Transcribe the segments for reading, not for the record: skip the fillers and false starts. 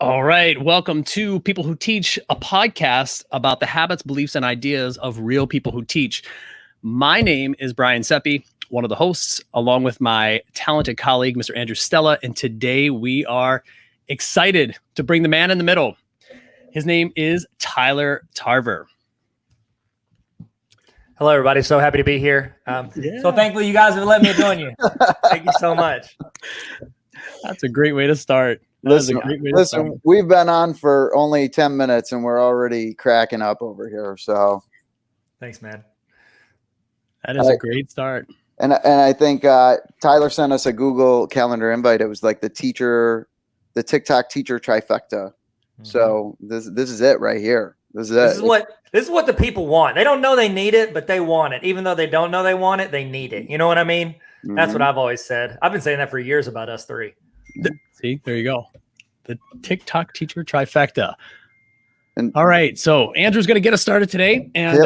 All right. Welcome to People Who Teach, a podcast about the habits, beliefs, and ideas of real people who teach. My name is Brian Seppi, one of the hosts, along with my talented colleague, Mr. Andrew Stella. And today we are excited to bring the man in the middle. His name is Tyler Tarver. Hello, everybody. So happy to be here. So thankfully you guys have let me join you. Thank you so much. That's a great way to start. Listen, we've been on for only 10 minutes and we're already cracking up over here. So thanks, man. That is a great start. And I think Tyler sent us a Google Calendar invite. It was like the TikTok teacher trifecta. Mm-hmm. So this is it right here. This is what the people want. They don't know they need it, but they want it. Even though they don't know they want it, they need it. You know what I mean? Mm-hmm. That's what I've always said. I've been saying that for years about us three. See, there you go. The TikTok teacher trifecta. All right. So Andrew's going to get us started today. And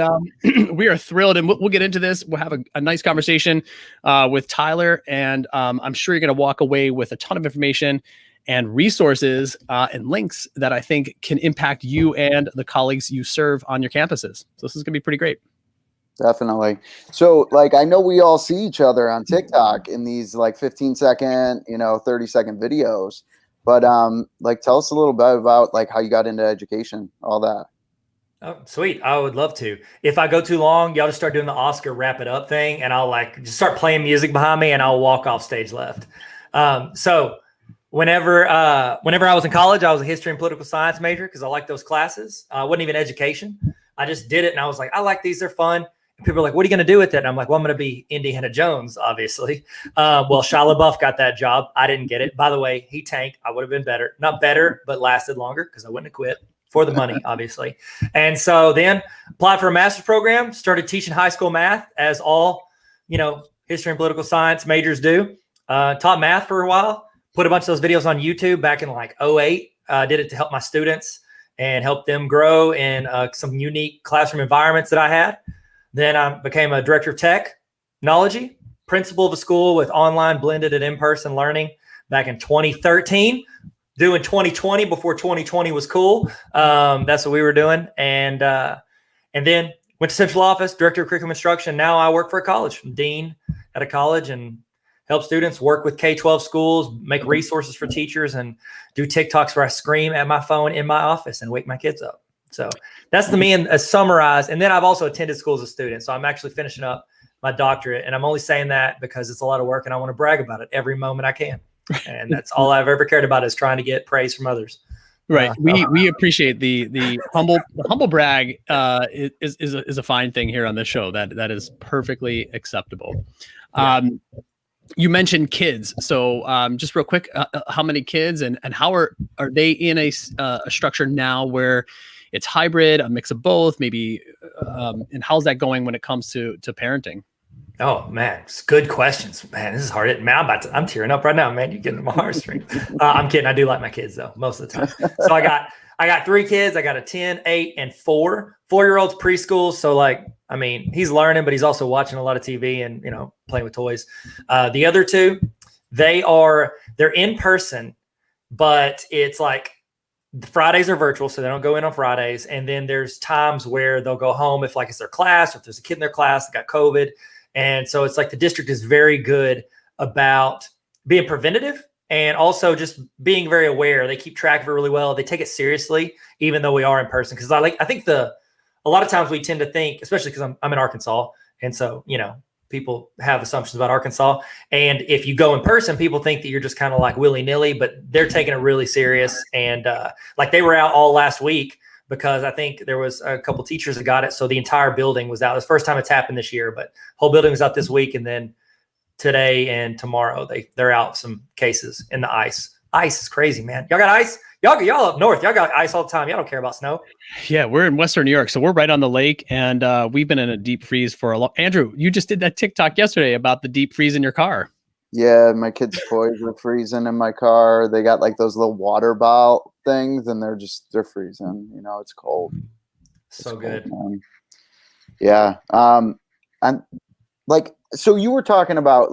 we are thrilled. And we'll get into this. We'll have a nice conversation with Tyler. And I'm sure you're going to walk away with a ton of information and resources and links that I think can impact you and the colleagues you serve on your campuses. So this is going to be pretty great. Definitely. So I know we all see each other on TikTok in these 15-second, 30-second videos, but tell us a little bit about how you got into education, all that. Oh, sweet. I would love to. If I go too long, y'all just start doing the Oscar wrap it up thing and I'll just start playing music behind me and I'll walk off stage left. So whenever I was in college, I was a history and political science major because I liked those classes. I wasn't even education. I just did it. And I was like, I like these. They're fun. And people are like, what are you going to do with it? And I'm like, well, I'm going to be Indiana Jones, obviously. Well, Shia LaBeouf got that job. I didn't get it. By the way, he tanked. I would have been better. Not better, but lasted longer because I wouldn't have quit for the money, obviously. And so then applied for a master's program, started teaching high school math as all, history and political science majors do. Taught math for a while, put a bunch of those videos on YouTube back in 2008. Did it to help my students and help them grow in some unique classroom environments that I had. Then I became a director of technology, principal of a school with online blended and in-person learning back in 2013, doing 2020 before 2020 was cool. That's what we were doing. And then went to central office, director of curriculum instruction. Now I work for a college, dean at a college, and help students work with K-12 schools, make resources for teachers, and do TikToks where I scream at my phone in my office and wake my kids up. So that's the me and summarized. And then I've also attended school as a student. So I'm actually finishing up my doctorate. And I'm only saying that because it's a lot of work and I want to brag about it every moment I can. And that's all I've ever cared about is trying to get praise from others. Right. We appreciate the humble brag is a fine thing here on this show. That is perfectly acceptable. Yeah. You mentioned kids. So just real quick, how many kids and how are they in a structure now where it's hybrid, a mix of both, maybe, and how's that going when it comes to parenting? Oh man, it's good questions, man. This is hard. Man, I'm tearing up right now, man. You're getting my heartstrings. I'm kidding. I do like my kids though, most of the time. So I got 3 kids. I got a 10, 8, and 4. 4-year-old's preschool. So he's learning, but he's also watching a lot of TV and playing with toys. The other 2, they're in person, but it's the Fridays are virtual, so they don't go in on Fridays. And then there's times where they'll go home if it's their class or if there's a kid in their class that got COVID. And so it's the district is very good about being preventative and also just being very aware. They keep track of it really well. They take it seriously, even though we are in person. Because I think a lot of times we tend to think, especially because I'm in Arkansas, and so people have assumptions about Arkansas. And if you go in person, people think that you're just kind of willy-nilly, but they're taking it really serious. And they were out all last week because I think there was a couple teachers that got it. So the entire building was out. It's the first time it's happened this year, but whole building was out this week. And then today and tomorrow, they're out some cases in the ice. Ice is crazy, man. Y'all got ice? Y'all up north. Y'all got ice all the time. Y'all don't care about snow. Yeah, we're in Western New York, so we're right on the lake, and we've been in a deep freeze for a long. Andrew, you just did that TikTok yesterday about the deep freeze in your car. Yeah, my kids' toys were freezing in my car. They got those little water bottle things, and they're freezing. It's cold. So good. Man. Yeah. So you were talking about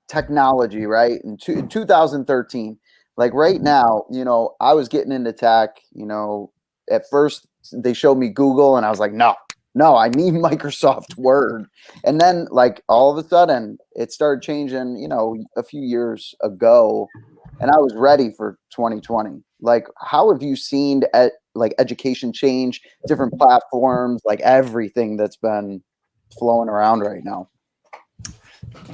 technology, right? In 2013. Like right now, I was getting into tech, at first they showed me Google and I was like, no, I need Microsoft Word. And then like all of a sudden it started changing, a few years ago, and I was ready for 2020. Like, how have you seen education change, different platforms, like everything that's been flowing around right now?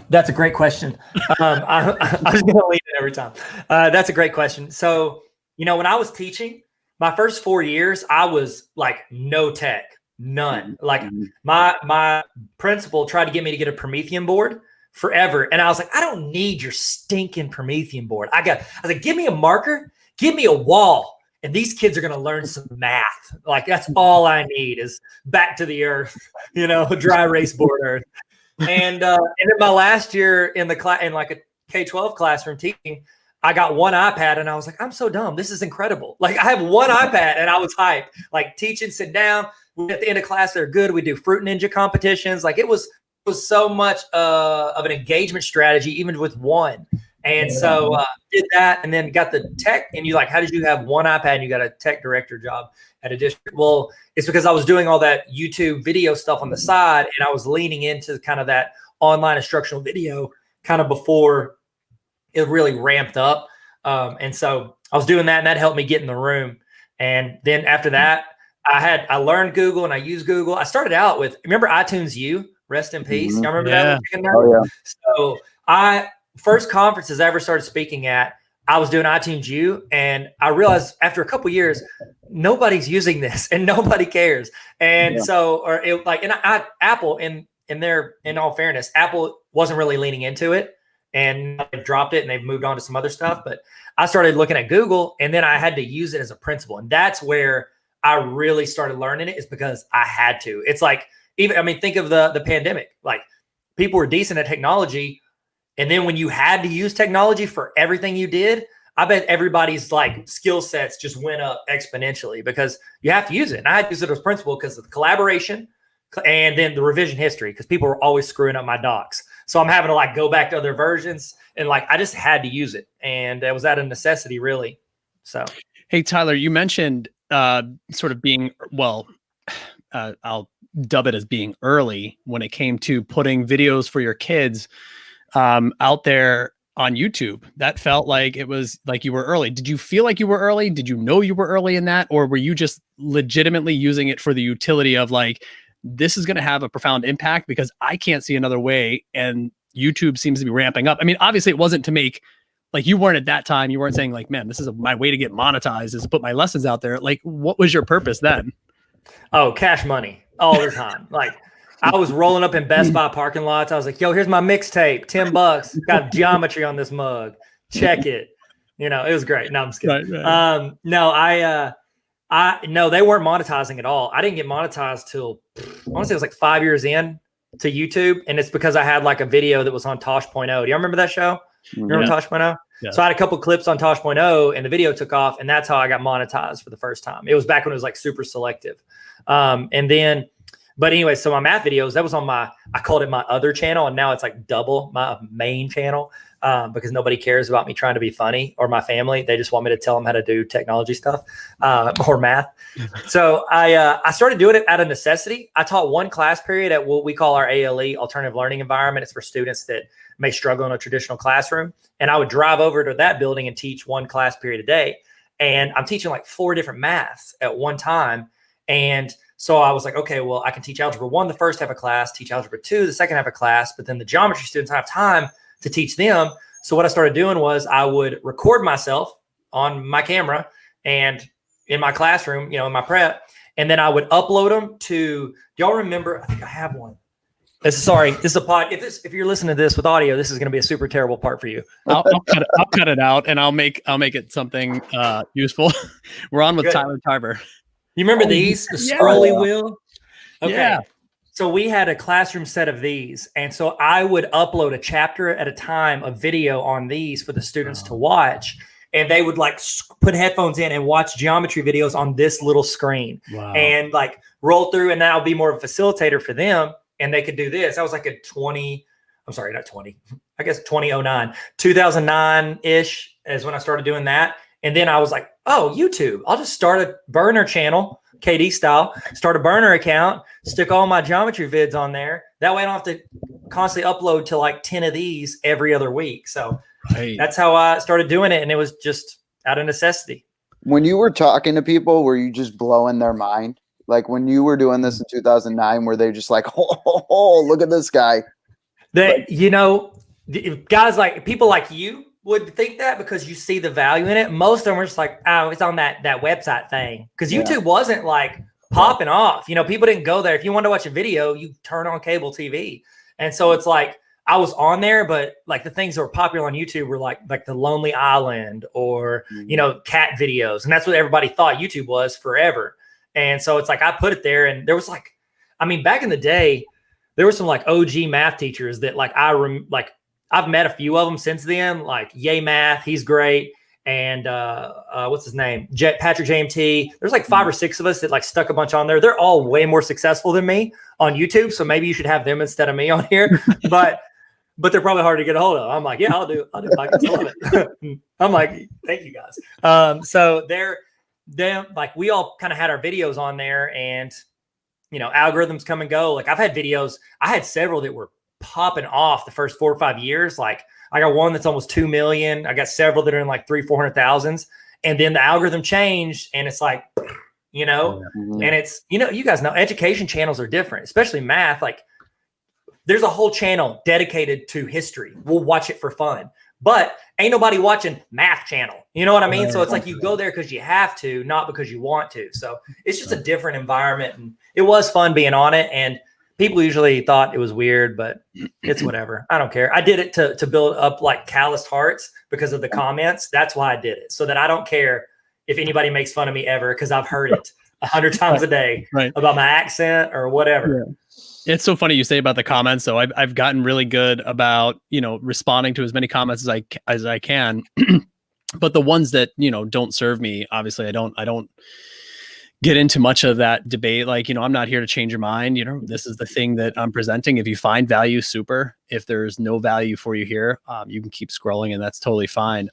That's a great question. I was going to leave it every time. That's a great question. So, when I was teaching my first 4 years, I was like no tech, none. Like my principal tried to get me to get a Promethean board forever. And I was like, I don't need your stinking Promethean board. I was like, give me a marker, give me a wall. And these kids are going to learn some math. Like that's all I need is back to the earth, dry erase board earth. And then my last year in the class, in like a K-12 classroom teaching, I got one iPad and I was like, I'm so dumb. This is incredible. Like I have one iPad and I was hyped, like teaching, sit down. At the end of class, they're good. We do Fruit Ninja competitions. Like it was so much of an engagement strategy, even with one. And so did that and then got the tech. And you like, how did you have one iPad and you got a tech director job at a district? Well, it's because I was doing all that YouTube video stuff on the side and I was leaning into kind of that online instructional video kind of before it really ramped up. And so I was doing that and that helped me get in the room. And then after that, I learned Google and I used Google. I started out with, remember iTunes U, rest in peace. Y'all remember that? Oh, yeah. So first conferences I ever started speaking at, I was doing iTunes U, and I realized after a couple of years, nobody's using this and nobody cares. And Apple, in all fairness, Apple wasn't really leaning into it, and they've dropped it and they've moved on to some other stuff. But I started looking at Google, and then I had to use it as a principal, and that's where I really started learning it. Is because I had to. It's like think of the pandemic. Like people were decent at technology. And then when you had to use technology for everything you did, I bet everybody's like skill sets just went up exponentially because you have to use it. And I had to use it as principal because of the collaboration and then the revision history because people were always screwing up my docs. So I'm having to like go back to other versions and like I just had to use it. And it was out of necessity, really. So, hey, Tyler, you mentioned sort of being, I'll dub it as being early when it came to putting videos for your kids out there on YouTube. That felt like it was like you were early. Did you feel like you were early? Did you know you were early in that? Or were you just legitimately using it for the utility of like, this is going to have a profound impact because I can't see another way. And YouTube seems to be ramping up. I mean, obviously it wasn't to make, like you weren't at that time, you weren't saying like, man, this is my way to get monetized is to put my lessons out there. Like, what was your purpose then? Oh, cash money all the time. Like, I was rolling up in Best Buy parking lots. I was like, yo, here's my mixtape, $10. Got geometry on this mug. Check it. It was great. No, I'm just kidding. Right. No, they weren't monetizing at all. I didn't get monetized till, I want to say it was like 5 years in to YouTube. And it's because I had like a video that was on Tosh.0. Do you remember that show? Remember Tosh.0? Yeah. So I had a couple clips on Tosh.0 and the video took off. And that's how I got monetized for the first time. It was back when it was like super selective. But anyway, so my math videos, that was on I called it my other channel. And now it's like double my main channel because nobody cares about me trying to be funny or my family. They just want me to tell them how to do technology stuff or math. So I started doing it out of necessity. I taught one class period at what we call our ALE, alternative learning environment. It's for students that may struggle in a traditional classroom. And I would drive over to that building and teach one class period a day. And I'm teaching like 4 different maths at one time. And so I was like, okay, well, I can teach algebra 1 the first half of class, teach algebra 2 the second half of class, but then the geometry students I have time to teach them. So what I started doing was I would record myself on my camera and in my classroom, in my prep, and then I would upload them to. Do y'all remember? I think I have one. This is a pod. If you're listening to this with audio, this is going to be a super terrible part for you. I'll cut it out and I'll make it something useful. We're on with Tyler Tarver. You remember these? The scrolly wheel? Okay. Yeah. So we had a classroom set of these. And so I would upload a chapter at a time of video on these for the students to watch. And they would like put headphones in and watch geometry videos on this little screen. Wow. And like roll through. And that would be more of a facilitator for them. And they could do this. That was like a 2009-ish is when I started doing that. And then I was like, oh, YouTube, I'll just start a burner channel, KD style, start a burner account, stick all my geometry vids on there. That way I don't have to constantly upload to like 10 of these every other week. So that's how I started doing it. And it was just out of necessity. When you were talking to people, were you just blowing their mind? Like when you were doing this in 2009, were they just like, oh, look at this guy? That, you know, guys like people like you would think that because you see the value in it. Most of them are just like, oh, it's on that website thing. Because YouTube wasn't like popping off. You know, people didn't go there. If you want to watch a video, you turn on cable TV. And so it's like, I was on there, but like the things that were popular on YouTube were like the Lonely Island or, you know, cat videos. And that's what everybody thought YouTube was forever. And so it's like, I put it there and there was like, I mean, back in the day, there were some like OG math teachers that like, I've met a few of them since then, like Yay Math, he's great. And what's his name? Patrick JMT. There's like 5 or 6 of us that like stuck a bunch on there. They're all way more successful than me on YouTube. So maybe you should have them instead of me on here. But they're probably hard to get a hold of. I'm like, yeah, I'll do podcasts. I love it. I'm like, thank you guys. So they're like, we all kind of had our videos on there and, you know, algorithms come and go. Like I've had videos, I had several that were popping off the first 4 or 5 years. Like I got one that's almost 2 million. I got several that are in like 300,000-400,000. And then the algorithm changed and it's like, you know, and it's, you know, you guys know education channels are different, especially math. Like there's a whole channel dedicated to history. We'll watch it for fun, but ain't nobody watching math channel. You know what I mean? So it's like you go there because you have to, not because you want to. So it's just a different environment. And it was fun being on it. And people usually thought it was weird, but it's whatever. I don't care. I did it to build up like calloused hearts because of the comments. That's why I did it. So that I don't care if anybody makes fun of me ever, because I've heard it 100 times a day about my accent or whatever. Yeah. It's so funny you say about the comments. So I've gotten really good about, you know, responding to as many comments as I can, but the ones that, you know, don't serve me, obviously I don't get into much of that debate. Like, you know, I'm not here to change your mind. You know, this is the thing that I'm presenting. If you find value, super. If there's no value for you here, you can keep scrolling and that's totally fine.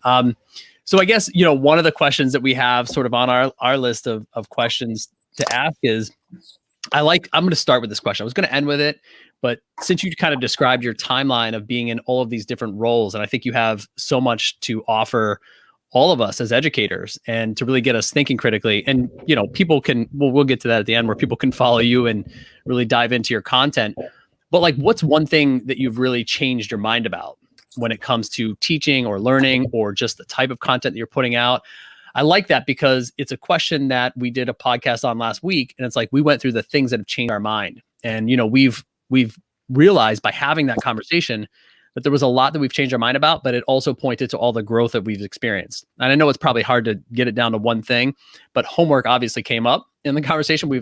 So I guess, you know, one of the questions that we have sort of on our list of questions to ask is, I'm going to start with this question. I was going to end with it, but since you kind of described your timeline of being in all of these different roles, and I think you have so much to offer all of us as educators and to really get us thinking critically. And, you know, people can, we'll get to that at the end where people can follow you and really dive into your content. But like, what's one thing that you've really changed your mind about when it comes to teaching or learning or just the type of content that you're putting out? I like that because it's a question that we did a podcast on last week. And it's like, we went through the things that have changed our mind. And, you know, we've realized by having that conversation that there was a lot that we've changed our mind about, but it also pointed to all the growth that we've experienced. And I know it's probably hard to get it down to one thing, but homework obviously came up in the conversation. We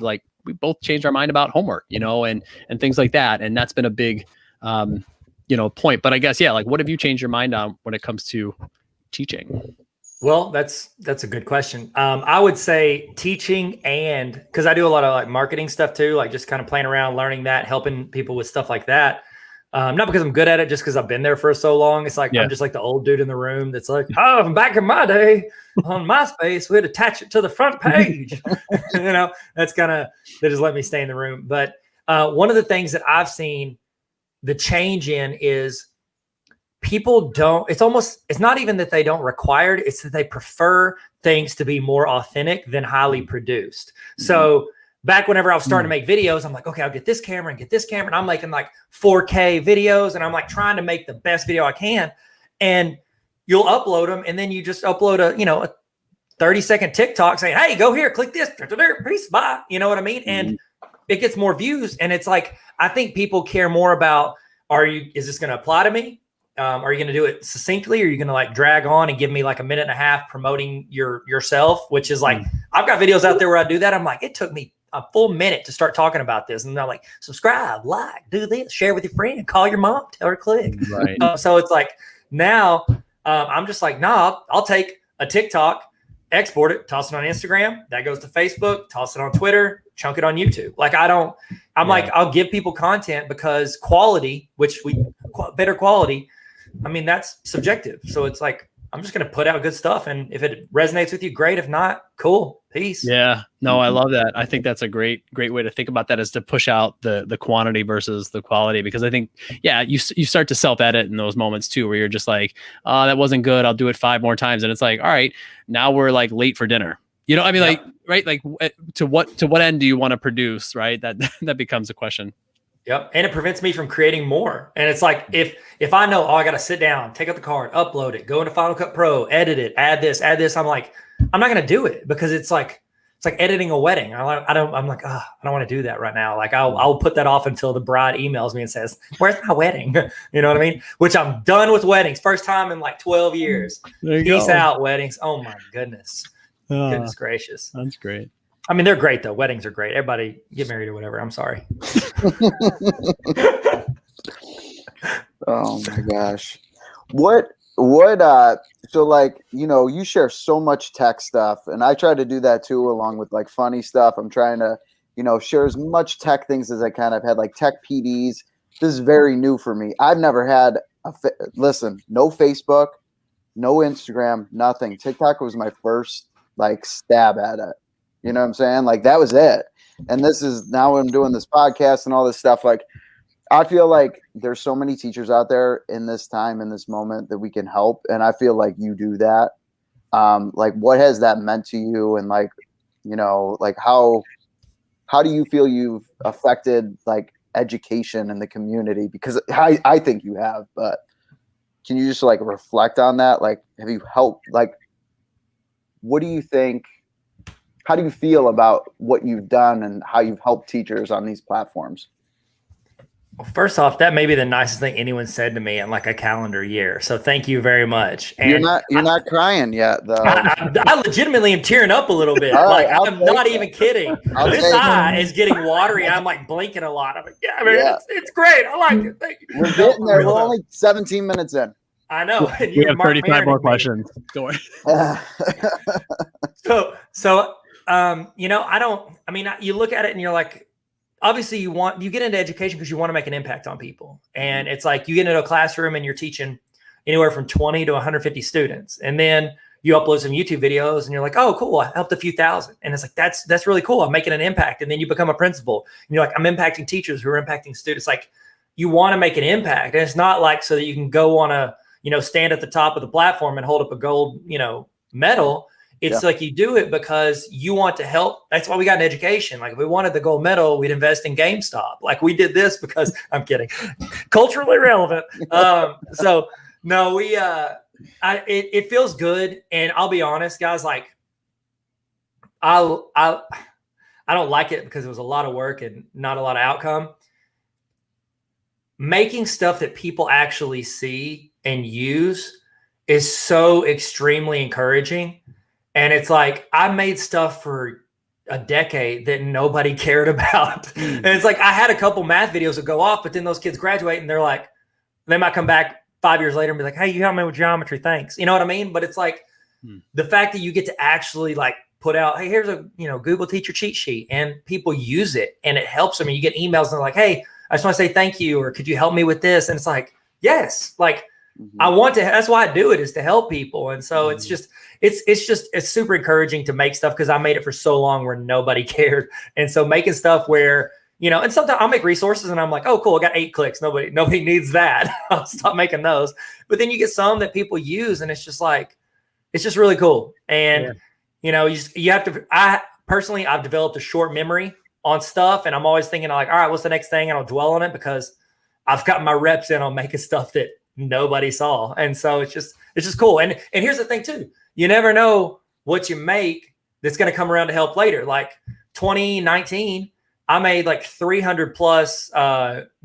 both changed our mind about homework, you know, and things like that. And that's been a big, you know, point. But I guess, yeah, like what have you changed your mind on when it comes to teaching? Well, that's a good question. I would say teaching, and because I do a lot of like marketing stuff too, like just kind of playing around, learning that, helping people with stuff like that. Not because I'm good at it, just because I've been there for so long. It's like, I'm just like the old dude in the room that's like, oh, back in my day on MySpace, we'd attach it to the front page. You know, that's kind of, they just let me stay in the room. But one of the things that I've seen the change in is people don't, it's not even that they don't require it, it's that they prefer things to be more authentic than highly produced. So back whenever I was starting to make videos, I'm like, okay, I'll get this camera and get this camera. And I'm making like 4K videos and I'm like trying to make the best video I can. And you'll upload them. And then you just upload a 30-second TikTok saying, hey, go here, click this, peace, bye. You know what I mean? And it gets more views. And it's like, I think people care more about, is this going to apply to me? Are you going to do it succinctly? Or are you going to like drag on and give me like a minute and a half promoting yourself, which is like, I've got videos out there where I do that. I'm like, it took me a full minute to start talking about this. And they're like, subscribe, like, do this, share with your friend, call your mom, tell her to click. Right. So it's like, now I'm just like, nah, I'll take a TikTok, export it, toss it on Instagram. That goes to Facebook, toss it on Twitter, chunk it on YouTube. Like like, I'll give people content because quality, better quality, I mean, that's subjective. So it's like, I'm just going to put out good stuff. And if it resonates with you, great. If not, cool. Peace. Yeah, no, I love that. I think that's a great way to think about that, is to push out the quantity versus the quality, because I think, yeah, you start to self-edit in those moments too, where you're just like, oh, that wasn't good. I'll do it 5 more times. And it's like, all right, now we're like late for dinner. You know, I mean, like, right. Like to what end do you want to produce? Right. That becomes a question. Yep. And it prevents me from creating more. And it's like, if I know, I got to sit down, take out the card, upload it, go into Final Cut Pro, edit it, add this, I'm like, I'm not going to do it, because it's like editing a wedding. I'm like, I don't want to do that right now. Like I'll put that off until the bride emails me and says, where's my wedding? You know what I mean? Which I'm done with weddings. First time in like 12 years. Peace out, weddings. Oh my goodness. Goodness gracious. That's great. I mean, they're great though. Weddings are great. Everybody get married or whatever. I'm sorry. Oh my gosh. So like, you know, you share so much tech stuff, and I try to do that too, along with like funny stuff. I'm trying to, you know, share as much tech things as I can. I've had like tech PDs. This is very new for me. I've never had no Facebook, no Instagram, nothing. TikTok was my first like stab at it. You know what I'm saying? Like that was it. And this is now I'm doing this podcast and all this stuff. Like, I feel like there's so many teachers out there in this time, in this moment, that we can help. And I feel like you do that. Like, what has that meant to you? And like, you know, like how do you feel you've affected like education in the community? Because I think you have, but can you just like reflect on that? Like, have you helped? Like, what do you think? How do you feel about what you've done and how you've helped teachers on these platforms? Well, first off, that may be the nicest thing anyone said to me in like a calendar year. So thank you very much. And you're not crying yet, though. I legitimately am tearing up a little bit. Right, I'm not even kidding. This eye is getting watery. I'm like blinking a lot. I'm like, it's great. I like it. Thank you. We're getting there. We're only 17 minutes in. I know. And we have 35 more questions. Don't worry. So, you know, you look at it and you're like, obviously you get into education because you want to make an impact on people. And it's like you get into a classroom and you're teaching anywhere from 20 to 150 students. And then you upload some YouTube videos and you're like, oh, cool. I helped a few thousand. And it's like, that's really cool. I'm making an impact. And then you become a principal and you're like, I'm impacting teachers who are impacting students. Like, you want to make an impact. And it's not like so that you can go on a, you know, stand at the top of the platform and hold up a gold, you know, medal. It's like you do it because you want to help. That's why we got an education. Like if we wanted the gold medal, we'd invest in GameStop. Like we did this because I'm kidding, culturally relevant. So no, it feels good. And I'll be honest, guys, like I don't like it because it was a lot of work and not a lot of outcome. Making stuff that people actually see and use is so extremely encouraging. And it's like, I made stuff for a decade that nobody cared about. And it's like, I had a couple math videos that go off, but then those kids graduate and they're like, they might come back 5 years later and be like, hey, you helped me with geometry. Thanks. You know what I mean? But it's like the fact that you get to actually like put out, hey, here's a, you know, Google teacher cheat sheet, and people use it and it helps them. And you get emails and they're like, hey, I just want to say thank you. Or could you help me with this? And it's like, yes, like I want to, that's why I do it, is to help people. And so it's just, it's super encouraging to make stuff because I made it for so long where nobody cared. And so making stuff where, you know, and sometimes I'll make resources and I'm like, oh, cool, I got 8 clicks. Nobody needs that. I'll stop making those. But then you get some that people use and it's just like, it's just really cool. And, you know, you have to, I've developed a short memory on stuff. And I'm always thinking like, all right, what's the next thing? And I'll dwell on it because I've got my reps in on making stuff that nobody saw. And so it's just cool. And here's the thing too, you never know what you make that's going to come around to help later. Like 2019, I made like 300 plus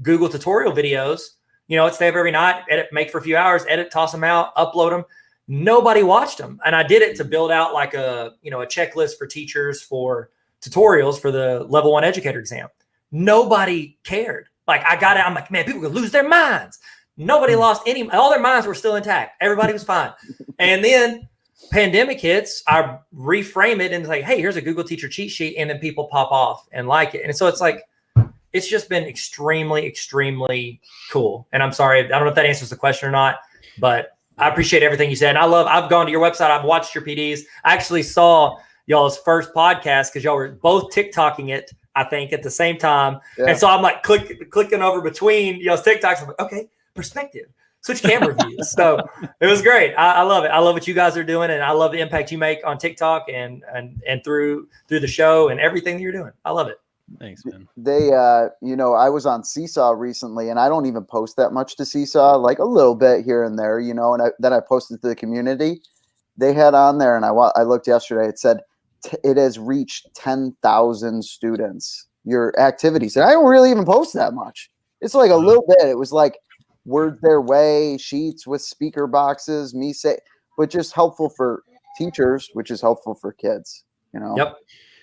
Google tutorial videos. You know, I'd stay up every night, edit, make for a few hours, edit, toss them out, upload them. Nobody watched them. And I did it to build out like a checklist for teachers for tutorials for the level 1 educator exam. Nobody cared. Like I got it. I'm like, man, people could lose their minds. Nobody lost all their minds were still intact. Everybody was fine. And then pandemic hits, I reframe it and like, hey, here's a Google teacher cheat sheet. And then people pop off and like it. And so it's like, it's just been extremely, extremely cool. And I'm sorry, I don't know if that answers the question or not, but I appreciate everything you said. And I've gone to your website. I've watched your PDs. I actually saw y'all's first podcast because y'all were both TikToking it, I think, at the same time. Yeah. And so I'm like clicking over between y'all's TikToks. I'm like, okay, perspective, switch camera views. So it was great. I love it. I love what you guys are doing, and I love the impact you make on TikTok and through the show and everything that you're doing. I love it. Thanks, man. They, I was on Seesaw recently, and I don't even post that much to Seesaw, like a little bit here and there, and then I posted to the community. They had on there, and I looked yesterday. It said it has reached 10,000 students. Your activities, and I don't really even post that much. It's like a little bit. It was like word their way, sheets with speaker boxes, but just helpful for teachers, which is helpful for kids. Yep.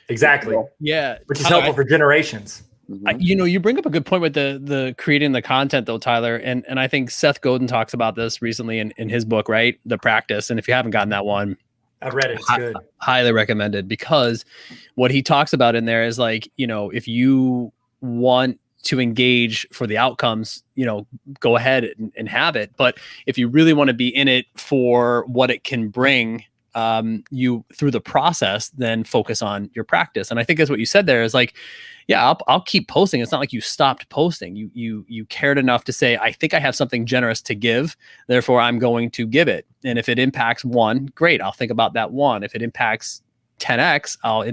Exactly. Yeah. Which is helpful for generations. You bring up a good point with the creating the content though, Tyler. And I think Seth Godin talks about this recently in his book, right? The Practice. And if you haven't gotten that one, I've read it. It's good. Highly recommended, because what he talks about in there is like, if you want to engage for the outcomes, go ahead and have it. But if you really want to be in it for what it can bring, you through the process, then focus on your practice. And I think that's what you said there is like, yeah, I'll keep posting. It's not like you stopped posting. You cared enough to say, I think I have something generous to give, therefore I'm going to give it. And if it impacts one, great, I'll think about that one. If it impacts 10x, I'll,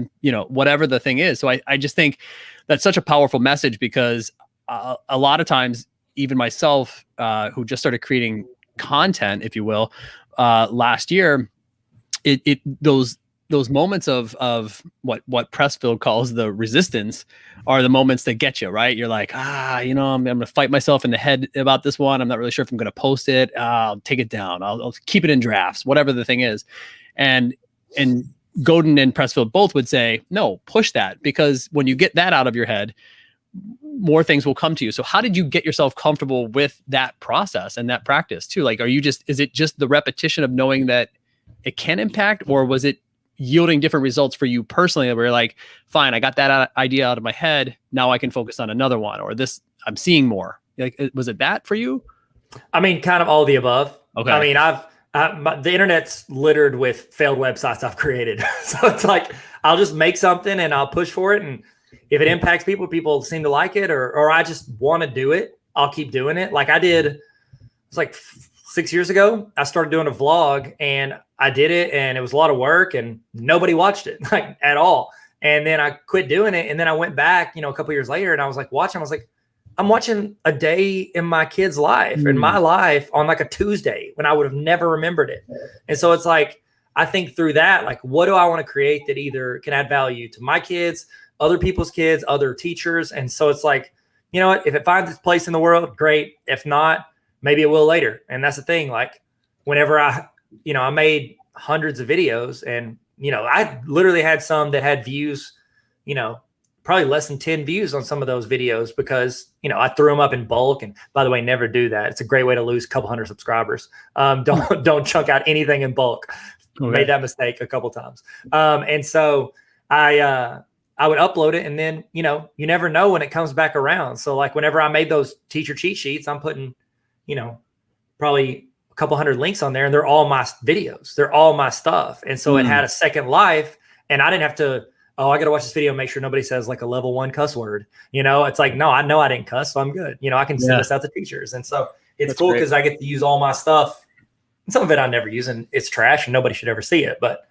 whatever the thing is. So I just think that's such a powerful message, because a lot of times, even myself, who just started creating content, if you will, last year, those moments of what Pressfield calls the resistance are the moments that get you, right? You're like, I'm going to fight myself in the head about this one. I'm not really sure if I'm going to post it. I'll take it down. I'll keep it in drafts, whatever the thing is. And Godin and Pressfield both would say, no, push that, because when you get that out of your head, more things will come to you. So how did you get yourself comfortable with that process and that practice too? Like, is it just the repetition of knowing that it can impact, or was it yielding different results for you personally where you're like, fine, I got that idea out of my head, now I can focus on another one, or this, I'm seeing more? Like, was it that for you? I mean, kind of all the above. Okay. I mean, the internet's littered with failed websites I've created. So it's like, I'll just make something and I'll push for it. And if it impacts people seem to like it, or I just want to do it, I'll keep doing it. Like I did, it's like 6 years ago, I started doing a vlog, and I did it, and it was a lot of work, and nobody watched it like at all. And then I quit doing it. And then I went back, a couple years later, and I was like watching, I was like, I'm watching a day in my kid's life, in my life, on like a Tuesday when I would have never remembered it. And so it's like, I think through that, like, what do I want to create that either can add value to my kids, other people's kids, other teachers? And so it's like, you know what, if it finds its place in the world, great. If not, maybe it will later. And that's the thing. Like whenever I made hundreds of videos, and, I literally had some that had views, probably less than 10 views on some of those videos, because, I threw them up in bulk. And by the way, never do that. It's a great way to lose a couple hundred subscribers. Don't chunk out anything in bulk. Okay. Made that mistake a couple times. And so I would upload it, and then, you never know when it comes back around. So like whenever I made those teacher cheat sheets, I'm putting, probably a couple hundred links on there, and they're all my videos. They're all my stuff. And so it had a second life, and I didn't have to, I got to watch this video and make sure nobody says like a level 1 cuss word. It's like, no, I know I didn't cuss, so I'm good. I can send this out to teachers. And so it's cool because I get to use all my stuff. And some of it I never use, and it's trash and nobody should ever see it, but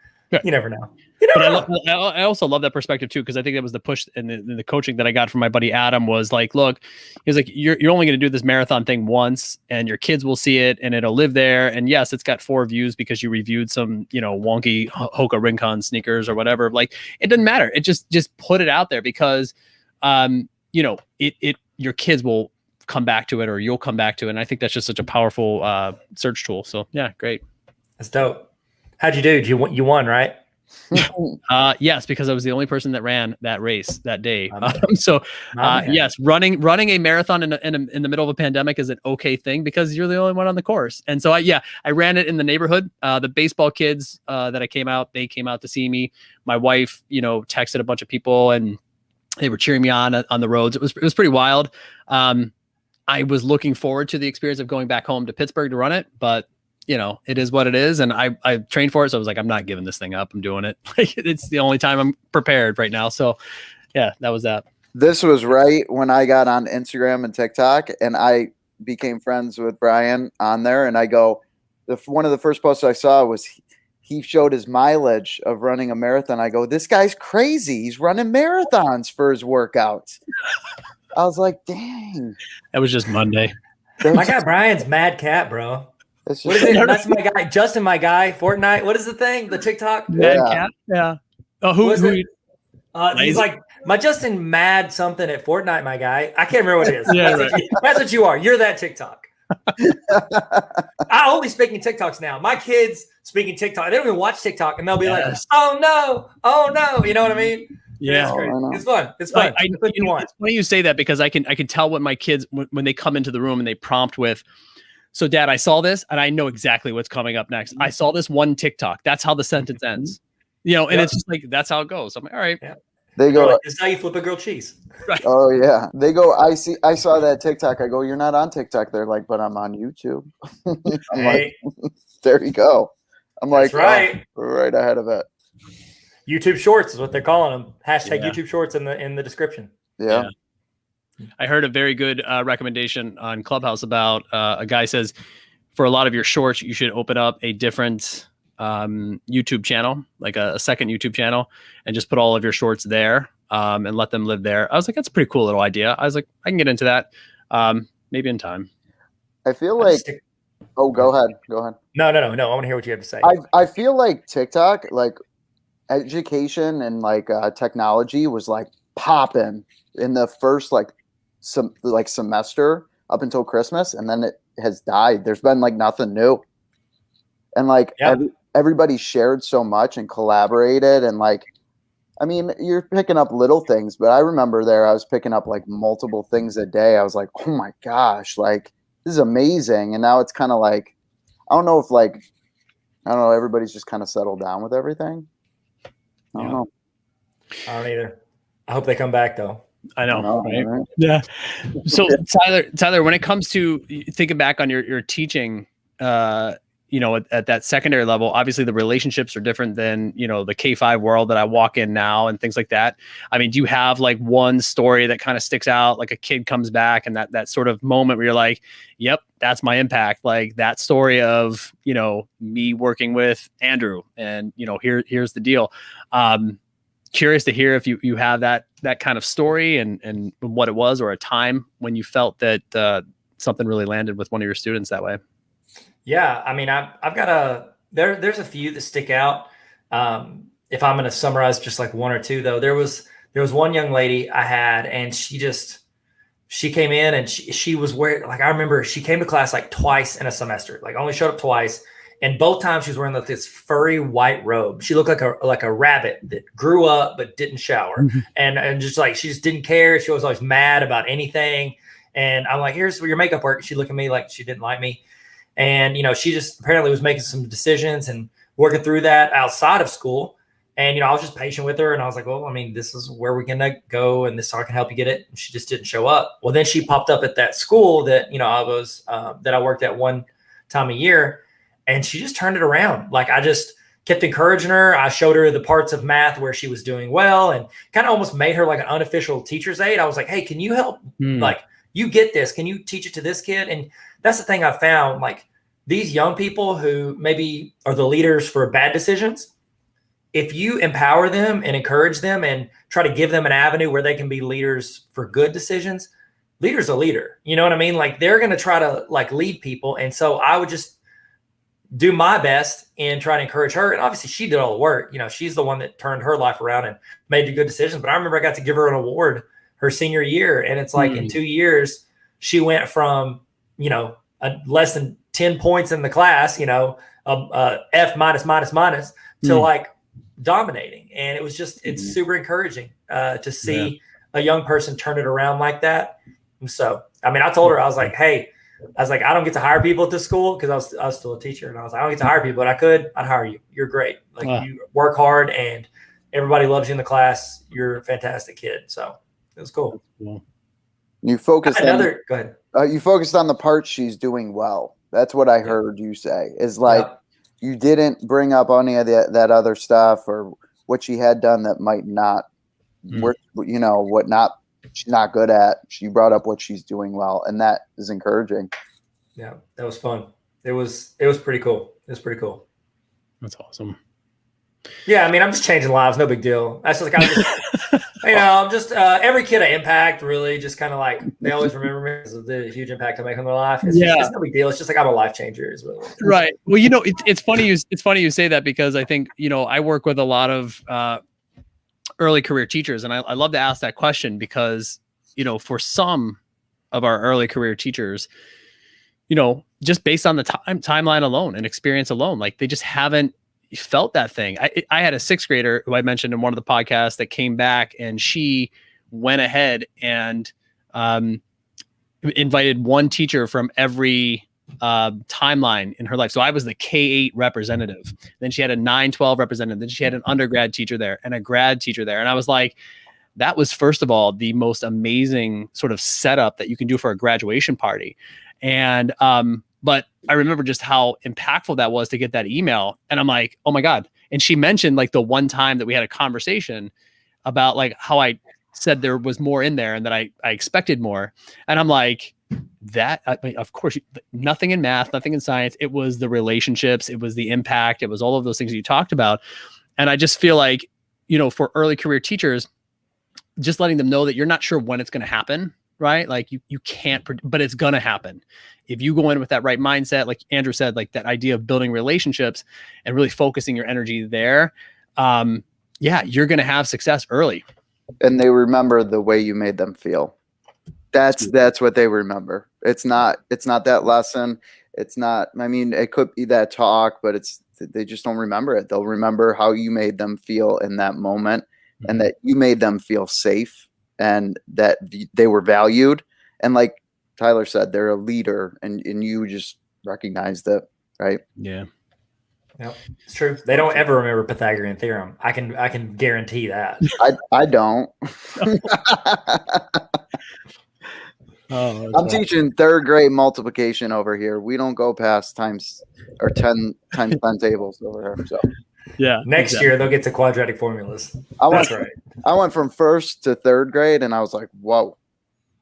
you never know. I also love that perspective too, because I think that was the push and the coaching that I got from my buddy Adam was like, look, he's like, you're only going to do this marathon thing once, and your kids will see it, and it'll live there. And yes, it's got 4 views because you reviewed some, wonky Hoka Rincon sneakers or whatever. Like, it doesn't matter. It just put it out there, because, your kids will come back to it, or you'll come back to it. And I think that's just such a powerful search tool. So yeah, great. That's dope. How'd you do? You won, right? Yes, because I was the only person that ran that race that day. Yes, running a marathon in the middle of a pandemic is an okay thing, because you're the only one on the course. And so I ran it in the neighborhood. The baseball kids that they came out to see me. My wife, texted a bunch of people, and they were cheering me on the roads. It was pretty wild. I was looking forward to the experience of going back home to Pittsburgh to run it, but it is what it is. And I trained for it. So I was like, I'm not giving this thing up. I'm doing it. Like, it's the only time I'm prepared right now. So yeah, that was that. This was right when I got on Instagram and TikTok, and I became friends with Brian on there. And I go, one of the first posts I saw was he showed his mileage of running a marathon. I go, this guy's crazy. He's running marathons for his workouts. I was like, dang. That was just Monday. My guy Brian's mad cat, bro. What is it? That's my guy, Justin, my guy, Fortnite. What is the thing? The TikTok? Mad cat? Yeah. Oh, who he's like, my Justin mad something at Fortnite, my guy. I can't remember what it is. Yeah, that's what you are. You're that TikTok. I only speaking TikToks now. My kids speaking TikTok. They don't even watch TikTok, and they'll be like, "Oh no!" You know what I mean? Yeah, it's fun. It's fun. It's funny you say that, because I can tell what my kids when they come into the room and they prompt with, "So, Dad, I saw this, and I know exactly what's coming up next. I saw this one TikTok." That's how the sentence ends. And it's just like that's how it goes. I'm like, all right. Yeah. They go, like, this is how you flip a grilled cheese. Right. Oh yeah. They go, I saw that TikTok. I go, you're not on TikTok. They're like, but I'm on YouTube. I'm like, there you go. I'm like, right. Right ahead of it. YouTube Shorts is what they're calling them. Hashtag YouTube Shorts in the description. Yeah. I heard a very good recommendation on Clubhouse about a guy says, for a lot of your shorts, you should open up a different YouTube channel, like a second YouTube channel, and just put all of your shorts there and let them live there. I was like, that's a pretty cool little idea. I was like, I can get into that maybe in time. I feel like, go ahead. No. I want to hear what you have to say. I feel like TikTok, like education and like technology was like popping in the first semester up until Christmas, and then it has died. There's been like nothing new. And like everybody shared so much and collaborated, and like, I mean, you're picking up little things, but I remember I was picking up like multiple things a day. I was like, oh my gosh, like this is amazing. And now it's kind of like, I don't know, everybody's just kind of settled down with everything. I don't know. I don't either. I hope they come back though. I know, right? Yeah. So Tyler, when it comes to thinking back on your teaching, at that secondary level, obviously the relationships are different than, the K-5 world that I walk in now and things like that. I mean, do you have like one story that kind of sticks out, like a kid comes back and that sort of moment where you're like, yep, that's my impact. Like that story of, me working with Andrew and, here's the deal. Curious to hear if you have that kind of story and what it was, or a time when you felt that something really landed with one of your students that way. Yeah, I mean, I've got there's a few that stick out. If I'm going to summarize just like one or two, though, there was one young lady I had, and she came in and she was wearing, like, I remember she came to class like twice in a semester, like only showed up twice. And both times she was wearing like this furry white robe. She looked like a rabbit that grew up but didn't shower, and just like she just didn't care. She was always mad about anything. And I'm like, here's your makeup work. She looked at me like she didn't like me. And, she just apparently was making some decisions and working through that outside of school. And, I was just patient with her. And I was like, well, I mean, this is where we're going to go, and this is how I can help you get it. And she just didn't show up. Well, then she popped up at that school that, that I worked at one time a year. And she just turned it around. Like, I just kept encouraging her. I showed her the parts of math where she was doing well, and kind of almost made her like an unofficial teacher's aide. I was like, hey, can you help? Like, you get this. Can you teach it to this kid? And that's the thing I found, like, these young people who maybe are the leaders for bad decisions, if you empower them and encourage them and try to give them an avenue where they can be leaders for good decisions, leader's a leader. You know what I mean? Like, they're going to try to like lead people. And so I would just do my best in trying to encourage her. And obviously she did all the work. She's the one that turned her life around and made the good decisions. But I remember I got to give her an award her senior year. And it's like in 2 years, she went from, less than 10 points in the class, F minus to like dominating. And it was just, it's super encouraging to see a young person turn it around like that. And so, I mean, I told her, I was like, hey, I don't get to hire people at this school, because I was still a teacher. And I was like, I don't get to hire people, but I'd hire you. You're great. Like, you work hard and everybody loves you in the class. You're a fantastic kid. So it was cool. You focused go ahead. You focused on the part she's doing well. That's what I heard you say, is like, you didn't bring up any of that other stuff or what she had done that might not work, you know, she's not good at. She brought up what she's doing well, and that is encouraging. Yeah, that was fun. It was pretty cool. It was pretty cool. That's awesome. Yeah, I mean, I'm just changing lives. No big deal. That's just kind of, you know, I'm just every kid I impact really just kind of like they always remember me because of the huge impact I make on their life. It's no big deal. It's just like I'm a life changer, is really. Right. Well, you know, it's funny you say that, because I think, you know, I work with a lot of early career teachers, and I love to ask that question because, you know, for some of our early career teachers, you know, just based on the timeline alone and experience alone, like they just haven't felt that thing. I had a 6th grader who I mentioned in one of the podcasts that came back, and she went ahead and invited one teacher from every timeline in her life. So I was the K-8 representative. Then she had a 9-12 representative. Then she had an undergrad teacher there and a grad teacher there. And I was like, that was, first of all, the most amazing sort of setup that you can do for a graduation party. And but I remember just how impactful that was to get that email. And I'm like, oh my God. And she mentioned like the one time that we had a conversation about like how I said there was more in there and that I expected more. And I'm like, that, I mean, of course, nothing in math, nothing in science. It was the relationships. It was the impact. It was all of those things that you talked about. And I just feel like, you know, for early career teachers, just letting them know that you're not sure when it's going to happen, right? Like you can't, but it's going to happen. If you go in with that right mindset, like Andrew said, like that idea of building relationships and really focusing your energy there, you're going to have success early. And they remember the way you made them feel. That's what they remember. It's not that lesson. It's not, I mean, it could be that talk, but they just don't remember it. They'll remember how you made them feel in that moment, and that you made them feel safe and that they were valued. And like Tyler said, they're a leader, and you just recognized it, right? Yeah. Yep, it's true. They don't ever remember Pythagorean theorem. I can guarantee that. I don't. Oh, I'm teaching 3rd grade multiplication over here. We don't go past 10 times 10 tables over here. So yeah, next year they'll get to quadratic formulas. That's right. I went from 1st to 3rd grade, and I was like, whoa.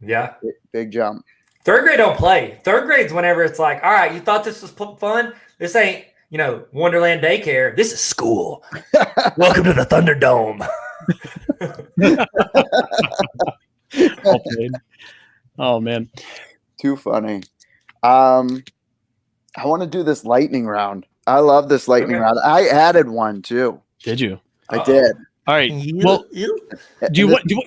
Yeah. Big jump. 3rd grade don't play. 3rd grade's whenever it's like, all right, you thought this was fun? This ain't, you know, Wonderland daycare. This is school. Welcome to the Thunderdome. Oh man, too funny. I want to do this lightning round. I love this lightning round. I added one too. Did you? I did. All right. Well,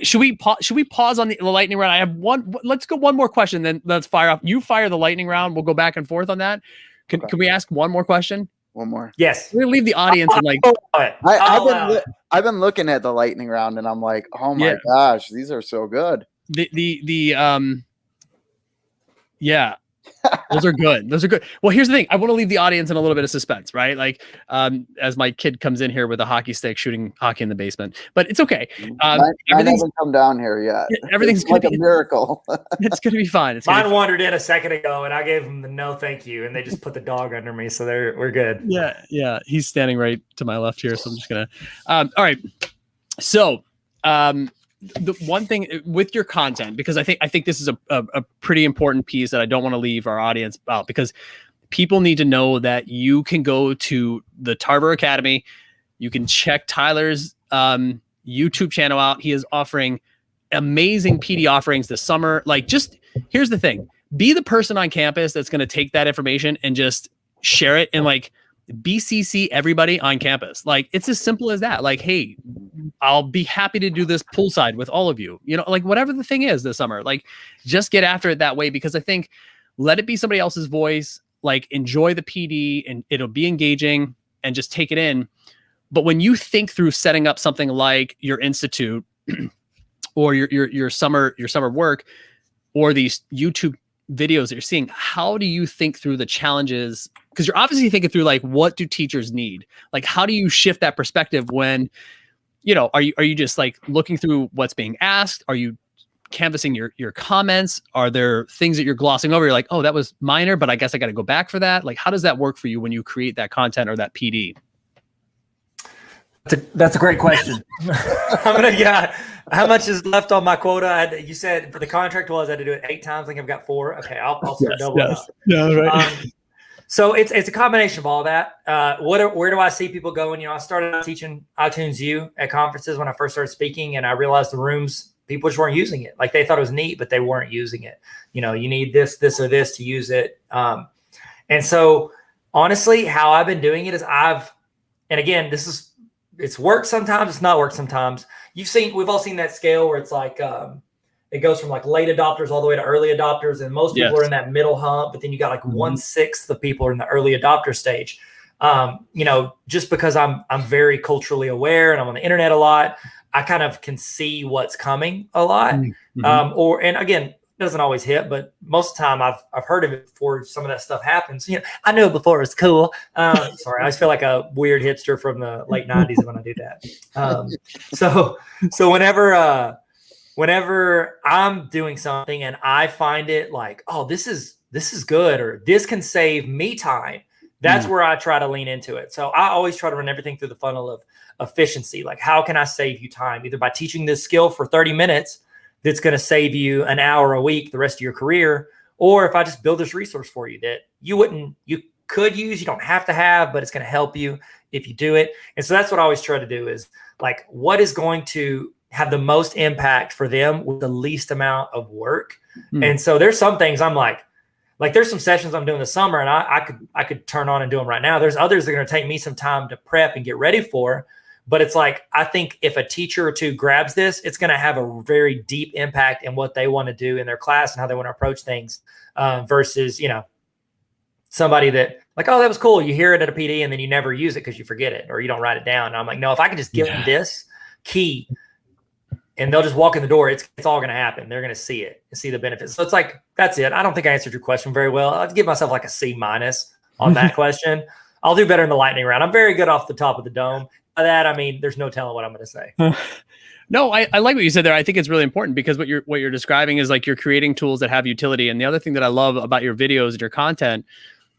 should we pause on the lightning round? I have one. Let's go one more question, then let's fire off. You fire the lightning round. We'll go back and forth on that. Can we ask one more question? One more. Yes. We're gonna leave the audience and like. I've been looking at the lightning round, and I'm like, oh my gosh, these are so good. Yeah. Those are good. Well, here's the thing. I want to leave the audience in a little bit of suspense, right? Like, as my kid comes in here with a hockey stick shooting hockey in the basement, but it's okay. Everything's hasn't come down here yet. Everything's like a miracle. It's going to be fine. Mine wandered in a second ago, and I gave them the no thank you, and they just put the dog under me, so we're good. Yeah. He's standing right to my left here, so I'm just gonna. All right. So, the one thing with your content, because I think this is a pretty important piece that I don't want to leave our audience out, because people need to know that you can go to the Tarver Academy. You can check Tyler's YouTube channel out. He is offering amazing PD offerings this summer. Like, just here's the thing. Be the person on campus that's going to take that information and just share it and like BCC everybody on campus. Like, it's as simple as that. Like, hey, I'll be happy to do this poolside with all of you, you know, like whatever the thing is this summer, like just get after it that way, because I think let it be somebody else's voice, like enjoy the PD and it'll be engaging and just take it in. But when you think through setting up something like your institute or your summer work or these YouTube videos that you're seeing, how do you think through the challenges? Because you're obviously thinking through like, what do teachers need? Like, how do you shift that perspective when, you know, are you just like looking through what's being asked? Are you canvassing your comments? Are there things that you're glossing over? You're like, oh, that was minor, but I guess I got to go back for that. Like, how does that work for you when you create that content or that PD? That's a great question. How much is left on my quota? You said for the contract I had to do it 8 times. I think I've got 4. Okay, I'll start doubling up. Yeah, right. So it's a combination of all that. Where do I see people going? I started teaching iTunes U at conferences when I first started speaking, and I realized the rooms, people just weren't using it. Like they thought it was neat, but they weren't using it. You need this, or this to use it. And so honestly, how I've been doing it is and again, it's worked sometimes, it's not worked sometimes. We've all seen that scale where it's like, it goes from like late adopters all the way to early adopters. And most people are in that middle hump, but then you got like 1/6 of people are in the early adopter stage. Just because I'm very culturally aware and I'm on the internet a lot, I kind of can see what's coming a lot. And again, it doesn't always hit, but most of the time I've heard of it before some of that stuff happens. I knew it before it was cool. Sorry, I just feel like a weird hipster from the late 90s when I do that. So whenever I'm doing something and I find it like, oh, this is good, or this can save me time, that's where I try to lean into it. So I always try to run everything through the funnel of efficiency. Like, how can I save you time? Either by teaching this skill for 30 minutes, that's going to save you an hour a week, the rest of your career. Or if I just build this resource for you that you could use, you don't have to have, but it's going to help you if you do it. And so that's what I always try to do is like, what is going to have the most impact for them with the least amount of work. And so there's some things I'm like there's some sessions I'm doing this summer and I could turn on and do them right now. There's others that are going to take me some time to prep and get ready for, but it's like, I think if a teacher or two grabs this, it's going to have a very deep impact in what they want to do in their class and how they want to approach things versus, somebody that like, oh, that was cool. You hear it at a PD and then you never use it because you forget it or you don't write it down. And I'm like, no, if I could just give them this key, and they'll just walk in the door, it's all going to happen. They're going to see it and see the benefits. So it's like, that's it. I don't think I answered your question very well. I'd give myself like a C- on that question. I'll do better in the lightning round. I'm very good off the top of the dome. By that, I mean, there's no telling what I'm going to say. No, I like what you said there. I think it's really important because what you're describing is like you're creating tools that have utility. And the other thing that I love about your videos and your content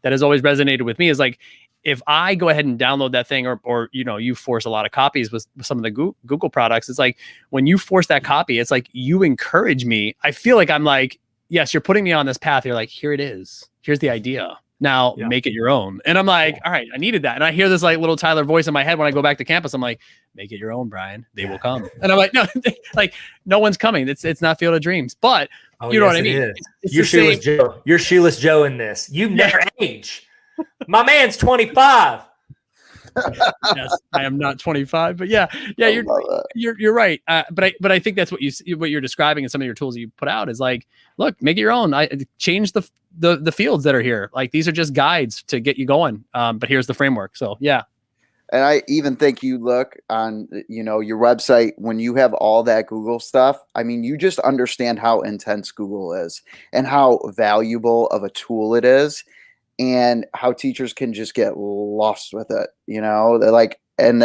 that has always resonated with me is like, if I go ahead and download that thing or you force a lot of copies with some of the Google products, it's like when you force that copy, it's like you encourage me. I feel like I'm like, yes, you're putting me on this path. You're like, here it is. Here's the idea. Now make it your own. And I'm like, all right, I needed that. And I hear this like little Tyler voice in my head when I go back to campus. I'm like, make it your own, Brian. They will come. And I'm like, no, like no one's coming. It's not Field of Dreams. But you know what I mean? You're shoeless Joe. You're shoeless Joe in this. You never age. My man's 25. Yes, I am not 25, but yeah, you're right. But I think that's what you're describing and some of your tools that you put out is like, look, make it your own. I change the fields that are here. Like these are just guides to get you going. But here's the framework. So yeah. And I even think you look on, your website when you have all that Google stuff. I mean, you just understand how intense Google is and how valuable of a tool it is. And how teachers can just get lost with it, They're like, and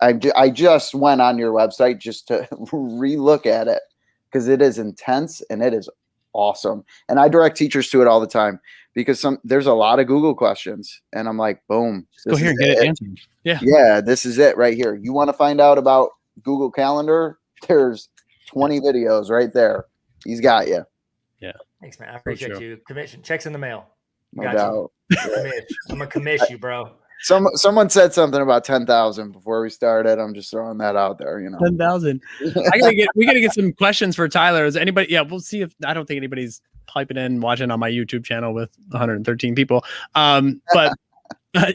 I just went on your website just to relook at it because it is intense and it is awesome. And I direct teachers to it all the time because there's a lot of Google questions, and I'm like, boom, go here and get it answered. Yeah, this is it right here. You want to find out about Google Calendar? There's 20 videos right there. He's got you. Yeah, thanks, man. I appreciate you. Commission checks in the mail. No doubt. I'm gonna commish you, bro. Someone said something about 10,000 before we started. I'm just throwing that out there. 10,000. We gotta get some questions for Tyler. Is anybody? Yeah, we'll see if I don't think anybody's piping in watching on my YouTube channel with 113 people. But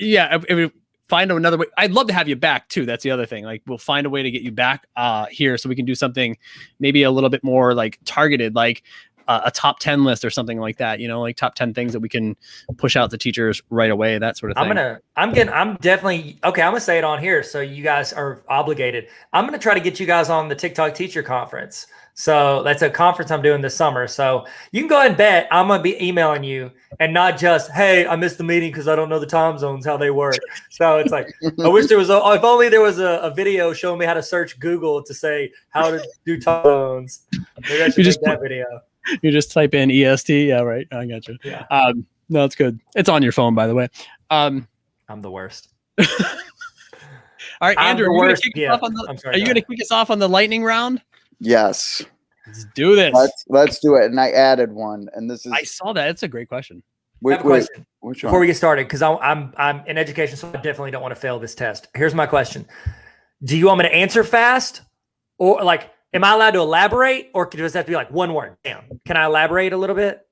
yeah, if we find another way, I'd love to have you back too. That's the other thing. Like we'll find a way to get you back here so we can do something maybe a little bit more like targeted, like a top 10 list or something like that, like top 10 things that we can push out to teachers right away, that sort of thing. I'm definitely, okay, I'm going to say it on here so you guys are obligated. I'm going to try to get you guys on the TikTok Teacher Conference. So that's a conference I'm doing this summer. So you can go ahead and bet I'm going to be emailing you and not just, hey, I missed the meeting because I don't know the time zones, how they work. So it's like, I wish there was if only there was a video showing me how to search Google to say how to do time zones. Maybe I should make that video. You just type in EST. Yeah, right. I got you. Yeah. No, it's good. It's on your phone, by the way. I'm the worst. All right, Andrew, are you going to kick us off on the lightning round? Yes. Let's do this. Let's do it. And I added one, and this is. I saw that. It's a great question. I have a question which before we get started, because I'm in education, so I definitely don't want to fail this test. Here's my question: do you want me to answer fast, or like, am I allowed to elaborate, or does it have to be like one word? Damn. Can I elaborate a little bit?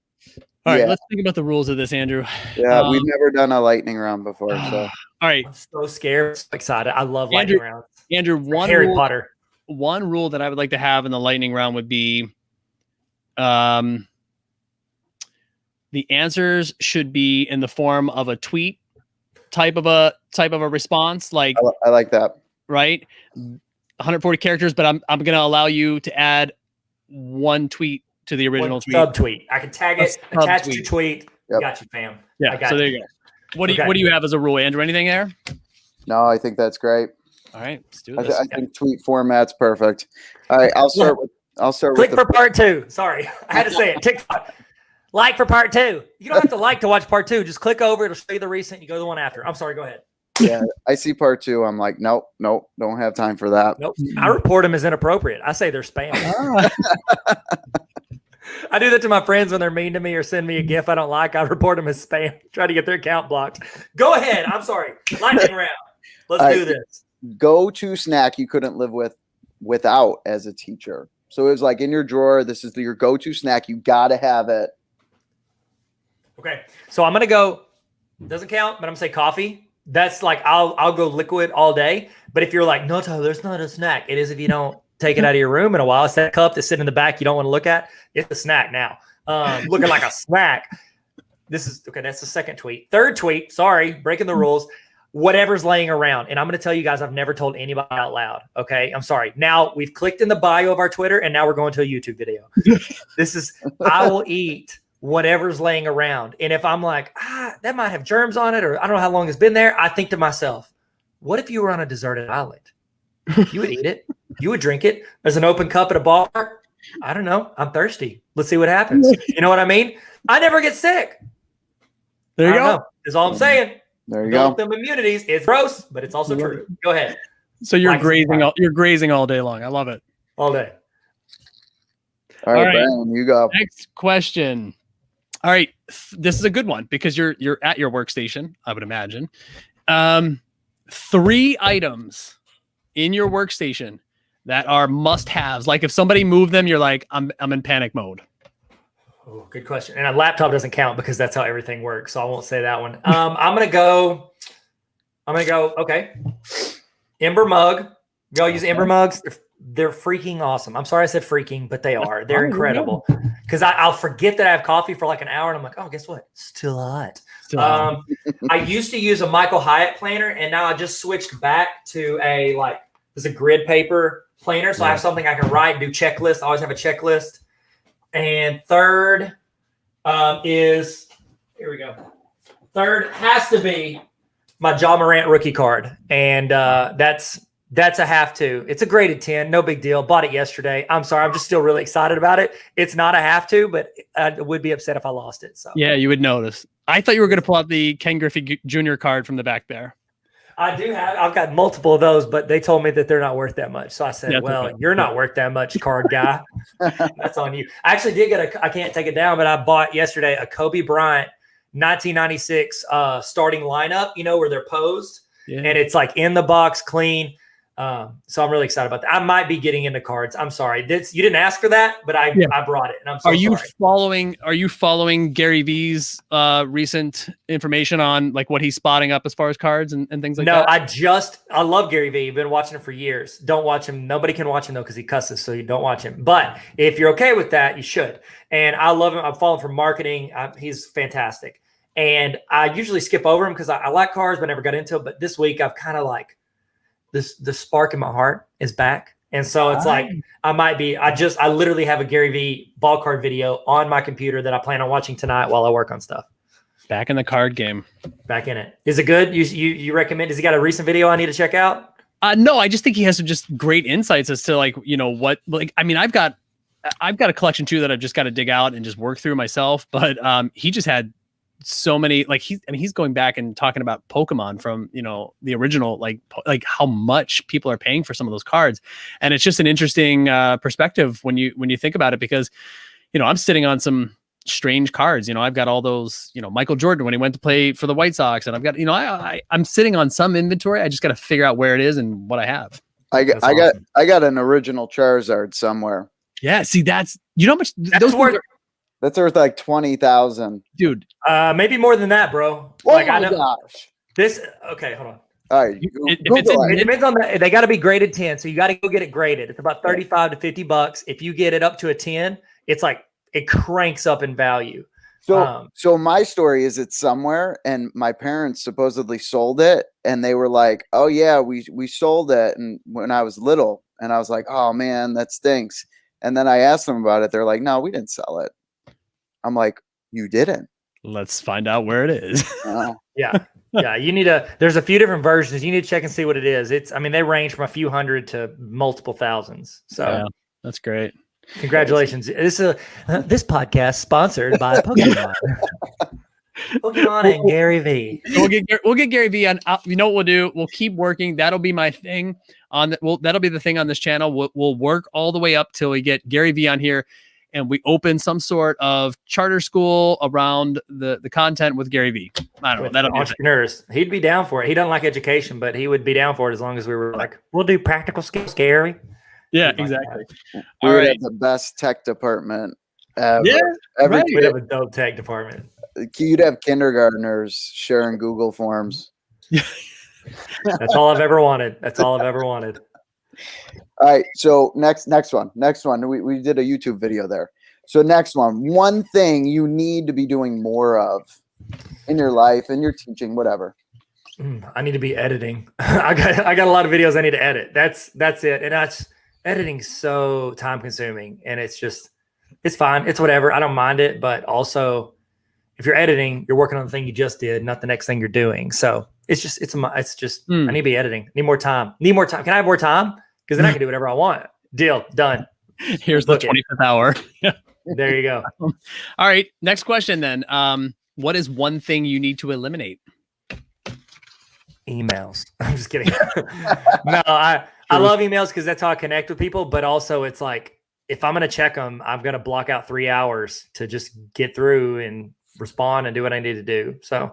All right, let's think about the rules of this, Andrew. Yeah, we've never done a lightning round before, so. All right. I'm so scared, so excited. I love lightning rounds. Andrew, Harry Potter. One rule that I would like to have in the lightning round would be the answers should be in the form of a tweet type of a response. Like I like that. Right? 140 characters, but I'm going to allow you to add one tweet to the original tweet. Subtweet. I can tag it, attach to tweet. Yep. Got you, fam. Yeah. So there you go. What do you have as a rule, Andrew? Anything there? No, I think that's great. All right, let's do this. I think tweet format's perfect. All right, I'll start Click for part 2. Sorry, I had to say it. TikTok. Like for part 2. You don't have to like to watch part 2. Just click over. It'll show you the recent. You go to the one after. I'm sorry. Go ahead. Yeah, I see part 2. I'm like, nope, don't have time for that. Nope. I report them as inappropriate. I say they're spam. I do that to my friends when they're mean to me or send me a GIF I don't like. I report them as spam. Try to get their account blocked. Go ahead. I'm sorry. Lightning round. Let's do this. Go-to snack you couldn't live without as a teacher. So it was like in your drawer. This is your go-to snack. You got to have it. Okay. So I'm going to go, doesn't count, but I'm going to say coffee. That's like, I'll go liquid all day. But if you're like, no, Tyler, there's not a snack. It is if you don't take it out of your room in a while. It's that cup that's sitting in the back you don't want to look at. It's a snack now. Looking like a snack. This is, okay, that's the second tweet. Third tweet, sorry, breaking the rules. Whatever's laying around. And I'm going to tell you guys, I've never told anybody out loud. Okay. I'm sorry. Now we've clicked in the bio of our Twitter and now we're going to a YouTube video. I will eat whatever's laying around. And if I'm like, that might have germs on it, or I don't know how long it's been there, I think to myself, what if you were on a deserted island? You would eat it. You would drink it. There's an open cup at a bar. I don't know. I'm thirsty. Let's see what happens. You know what I mean? I never get sick. There you go. That's all I'm saying. There you go. Them immunities. It's gross, but it's also true. Go ahead. So you're grazing all day long. I love it. All day. All right, Brian, you go. Next question. All right, this is a good one because you're at your workstation, I would imagine. 3 items in your workstation that are must-haves. Like if somebody moved them, you're like, I'm in panic mode. Oh, good question. And a laptop doesn't count because that's how everything works. So I won't say that one. I'm gonna go. Okay. Ember mug. Y'all use Ember mugs? They're freaking awesome. I'm sorry I said freaking, but they are. They're incredible. Because I'll forget that I have coffee for like an hour, and I'm like, oh, guess what? Still hot. I used to use a Michael Hyatt planner, and now I just switched back to there's a grid paper planner, so I have something I can write, do checklists. I always have a checklist. And third is, here we go. Third has to be my Ja Morant rookie card. And that's a have to. It's a graded 10. No big deal. Bought it yesterday. I'm sorry. I'm just still really excited about it. It's not a have to, but I would be upset if I lost it. So yeah, you would notice. I thought you were going to pull out the Ken Griffey Jr. card from the back there. I've got multiple of those, but they told me that they're not worth that much. So I said, You're not worth that much, card guy. That's on you. I actually did I can't take it down, but I bought yesterday a Kobe Bryant 1996 starting lineup, where they're posed and it's like in the box, clean. So I'm really excited about that. I might be getting into cards. I'm sorry. You didn't ask for that, but I brought it, and I'm so sorry. Are you following Gary V's recent information on like what he's spotting up as far as cards and things like that? No, I love Gary V. I've been watching him for years. Don't watch him. Nobody can watch him though because he cusses, so you don't watch him. But if you're okay with that, you should. And I love him. I'm following for marketing. He's fantastic. And I usually skip over him because I like cards, but never got into it. But this week I've kind of like the spark in my heart is back. And so it's like, I literally have a Gary Vee ball card video on my computer that I plan on watching tonight while I work on stuff. Back in the card game. Back in it. Is it good? You recommend? Has he got a recent video I need to check out? No, I just think he has some just great insights as to like, what, like, I mean, I've got a collection too that I've just got to dig out and just work through myself. But he just had so many, like he's going back and talking about Pokemon from, the original, like how much people are paying for some of those cards. And it's just an interesting perspective when you think about it, because, I'm sitting on some strange cards. I've got all those, Michael Jordan when he went to play for the White Sox, and I've got, I'm sitting on some inventory. I just got to figure out where it is and what I have. I got an original Charizard somewhere. Yeah. See, that's, how much that's worth. That's worth like 20,000, dude. Maybe more than that, bro. Oh like, my gosh. Okay, hold on. All right, it depends on they got to be graded 10, so you got to go get it graded. It's about 35 to 50 bucks. If you get it up to a 10, it's like it cranks up in value. So my story is it's somewhere, and my parents supposedly sold it, and they were like, "Oh yeah, we sold it," and when I was little, and I was like, "Oh man, that stinks." And then I asked them about it. They're like, "No, we didn't sell it." I'm like, "You didn't?" Let's find out where it is. Yeah. There's a few different versions. You need to check and see what it is. They range from a few hundred to multiple thousands. So yeah, that's great. Congratulations. This podcast sponsored by Pokemon. Pokemon and Gary Vee. We'll get Gary Vee on. You know what we'll do? We'll keep working. That'll be my thing that'll be the thing on this channel. We'll work all the way up till we get Gary Vee on here, and we open some sort of charter school around the content with Gary Vee. I don't know. That'll be entrepreneurs. He'd be down for it. He doesn't like education, but he would be down for it as long as we were like, we'll do practical skills, Gary. Yeah, exactly. We would have the best tech department ever. Yeah, we'd have a dope tech department. You'd have kindergartners sharing Google Forms. That's all I've ever wanted. All right. So next one. We did a YouTube video there. So next one thing you need to be doing more of in your life, in your teaching, whatever. I need to be editing. I got a lot of videos I need to edit. That's it. And editing's so time consuming, and it's fine. It's whatever. I don't mind it, but also if you're editing, you're working on the thing you just did, not the next thing you're doing. So I need to be editing. Need more time. Can I have more time? Because then I can do whatever I want. Deal. Done. Here's the 25th hour. There you go. All right. Next question then. What is one thing you need to eliminate? Emails. I'm just kidding. No, I love emails because that's how I connect with people. But also it's like, if I'm going to check them, I'm going to block out 3 hours to just get through and respond and do what I need to do. So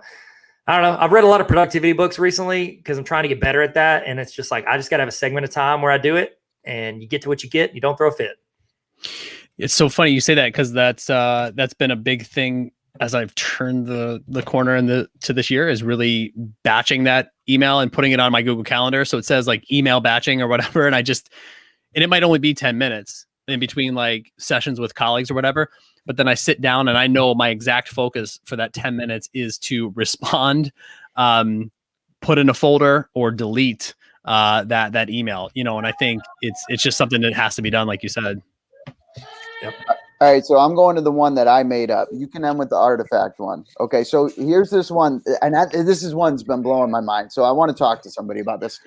I don't know. I've read a lot of productivity books recently because I'm trying to get better at that. And it's just like, I just got to have a segment of time where I do it, and you get to what you get. You don't throw a fit. It's so funny you say that, because that's been a big thing as I've turned the corner to this year, is really batching that email and putting it on my Google Calendar. So it says like email batching or whatever. And it might only be 10 minutes in between like sessions with colleagues or whatever. But then I sit down and I know my exact focus for that 10 minutes is to respond, put in a folder, or delete that email, and I think it's just something that has to be done, like you said. Yep. All right, so I'm going to the one that I made up. You can end with the artifact one. Okay, so here's this one, and this is one's been blowing my mind. So I want to talk to somebody about this.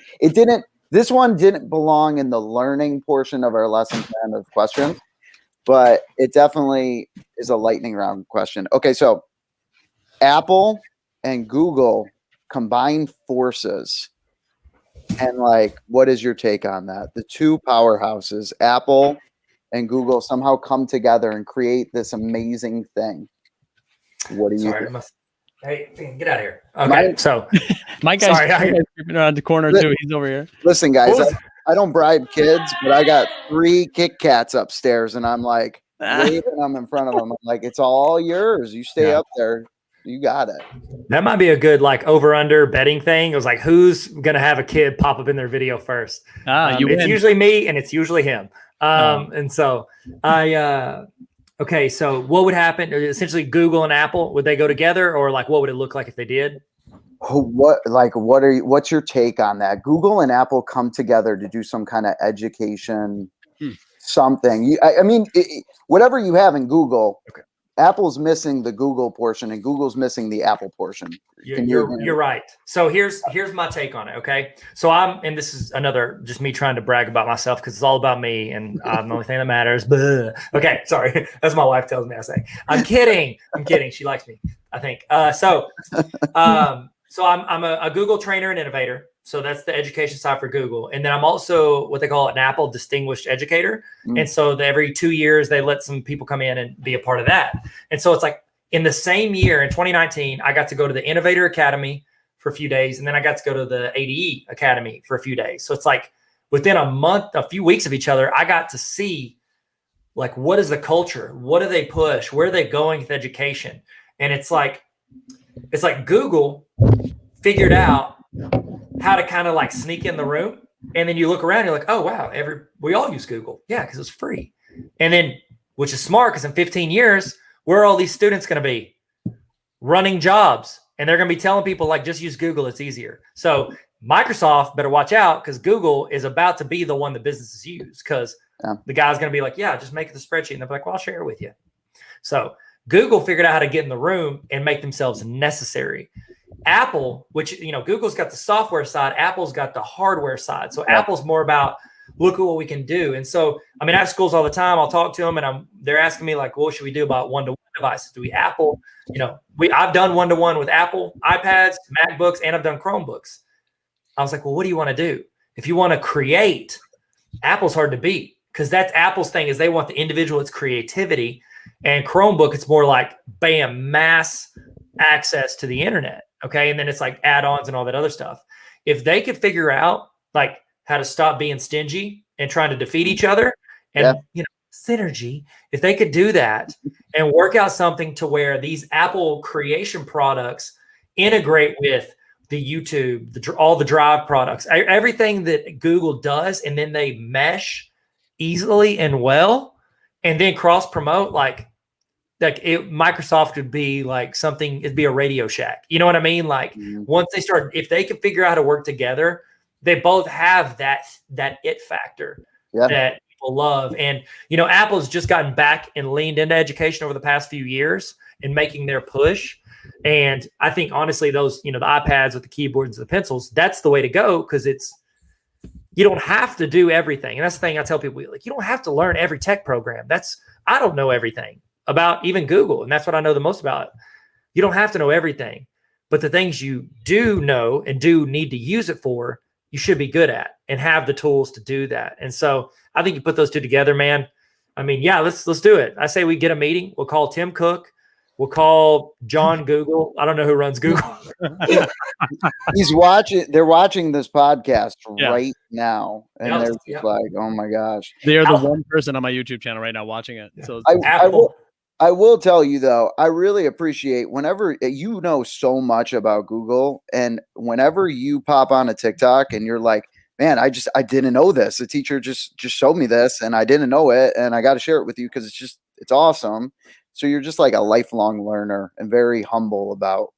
This one didn't belong in the learning portion of our lesson plan of questions, but it definitely is a lightning round question. Okay, so Apple and Google combine forces, and like, what is your take on that? The two powerhouses, Apple and Google, somehow come together and create this amazing thing. What do you think? Hey, get out of here. Okay, so my guy's creeping around the corner too. He's over here. Listen, guys, I don't bribe kids, but I got 3 Kit Kats upstairs, and I'm like waving them in front of them. I'm like, it's all yours. You stay up there. You got it. That might be a good over/under betting thing. It was like, who's gonna have a kid pop up in their video first? It's usually me, and it's usually him. And so okay, so what would happen? Essentially, Google and Apple, would they go together, or like what would it look like if they did? what's your take on that? Google and Apple come together to do some kind of education, something. I mean, whatever you have in Google, Apple's missing the Google portion and Google's missing the Apple portion. You're right. So here's my take on it. Okay. So and this is another, just me trying to brag about myself because it's all about me and I'm the only thing that matters. Okay. Sorry. That's my wife tells me I say. I'm kidding. She likes me, I think. So I'm a Google trainer and innovator. So that's the education side for Google. And then I'm also what they call an Apple distinguished educator. And so every 2 years, they let some people come in and be a part of that. And so it's like in the same year, in 2019, I got to go to the Innovator Academy for a few days. And then I got to go to the ADE Academy for a few days. So it's like within a few weeks of each other, I got to see like, what is the culture? What do they push? Where are they going with education? And it's like Google figured out how to kind of like sneak in the room. And then you look around, you're like, oh, wow, we all use Google. Yeah, because it's free. And then, which is smart, because in 15 years, where are all these students going to be? Running jobs. And they're going to be telling people, like, just use Google. It's easier. So Microsoft better watch out because Google is about to be the one that businesses use because the guy's going to be like, yeah, just make the spreadsheet. And they'll be like, well, I'll share it with you. So Google figured out how to get in the room and make themselves necessary. Apple, which, Google's got the software side, Apple's got the hardware side. So Apple's more about look at what we can do. And so, I mean, I have schools all the time. I'll talk to them and they're asking me like, what should we do about one-to-one devices? Do we Apple? I've done one-to-one with Apple iPads, MacBooks, and I've done Chromebooks. I was like, well, what do you want to do? If you want to create, Apple's hard to beat because that's Apple's thing is they want the individual, it's creativity. And Chromebook, it's more like, bam, mass access to the internet. Okay. And then it's like add-ons and all that other stuff. If they could figure out like how to stop being stingy and trying to defeat each other and, synergy, if they could do that and work out something to where these Apple creation products integrate with the YouTube, all the Drive products, everything that Google does, and then they mesh easily and well, and then cross promote Microsoft would be like something, it'd be a Radio Shack. You know what I mean? Like once they start, if they can figure out how to work together, they both have that it factor that people love. And, Apple's just gotten back and leaned into education over the past few years and making their push. And I think honestly, those, the iPads with the keyboards and the pencils, that's the way to go. Cause you don't have to do everything. And that's the thing I tell people, like, you don't have to learn every tech program. I don't know everything about even Google. And that's what I know the most about. You don't have to know everything, but the things you do know and do need to use it for, you should be good at and have the tools to do that. And so I think you put those two together, man. I mean, yeah, let's do it. I say we get a meeting. We'll call Tim Cook. We'll call John Google. I don't know who runs Google. They're watching this podcast right now. And they're just like, oh my gosh. They're the one person on my YouTube channel right now watching it. So I will tell you though, I really appreciate whenever you know so much about Google, and whenever you pop on a TikTok and you're like, man, I didn't know this. The teacher just showed me this and I didn't know it, and I got to share it with you because it's awesome. So you're just like a lifelong learner and very humble about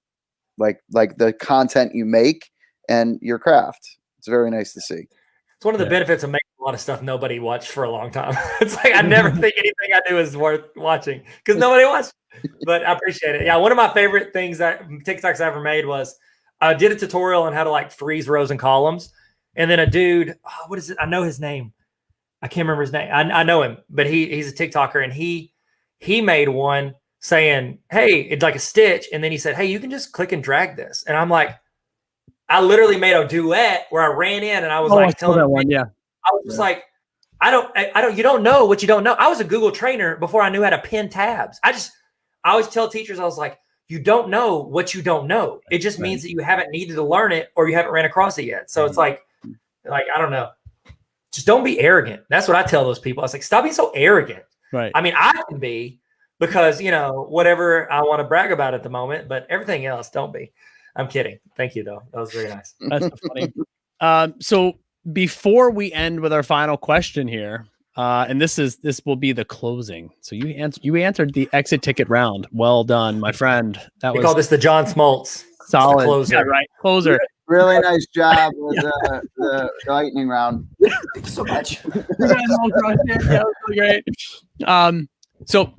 like the content you make and your craft. It's very nice to see. It's one of the benefits of making a lot of stuff nobody watched for a long time. It's like I never think anything I do is worth watching because nobody watched. But I appreciate it. Yeah, one of my favorite things TikToks I ever made was I did a tutorial on how to like freeze rows and columns, and then a dude, what is it? I know his name. I can't remember his name. I know him, but he's a TikToker, and he made one saying, "Hey, it's like a stitch," and then he said, "Hey, you can just click and drag this," and I'm like. I literally made a duet where I ran in and I was telling that one. Yeah. I was just like, you don't know what you don't know. I was a Google trainer before I knew how to pin tabs. I always tell teachers, I was like, you don't know what you don't know. It just means that you haven't needed to learn it or you haven't ran across it yet. So it's like, I don't know. Just don't be arrogant. That's what I tell those people. I was like, stop being so arrogant. Right. I mean, I can be because, whatever I want to brag about at the moment, but everything else, don't be. I'm kidding. Thank you, though. That was very nice. That's funny. So before we end with our final question here, and this will be the closing. So you answered the exit ticket round. Well done, my friend. We call this the John Smoltz. Solid. Closer. Yeah, right. Closer. Really nice job with the lightning round. Thank you so much. Yeah, great. So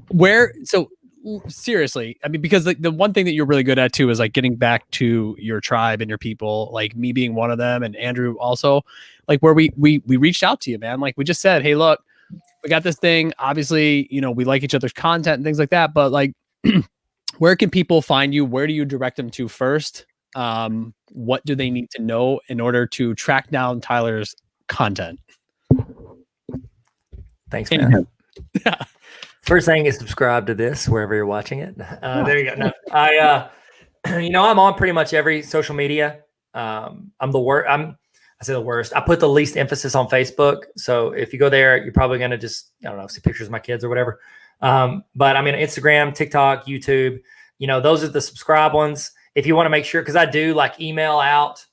seriously, I mean, because the one thing that you're really good at too is like getting back to your tribe and your people, like me being one of them and Andrew also, like where we reached out to you, man. Like we just said, hey, look, we got this thing. Obviously, we like each other's content and things like that, but like, where can people find you? Where do you direct them to first? What do they need to know in order to track down Tyler's content? Thanks, man. First thing is subscribe to this wherever you're watching it. There you go. No, I'm on pretty much every social media. I'm the worst. I say the worst. I put the least emphasis on Facebook. So if you go there, you're probably going to just, see pictures of my kids or whatever. But I mean, Instagram, TikTok, YouTube, those are the subscribe ones. If you want to make sure, because I do like email out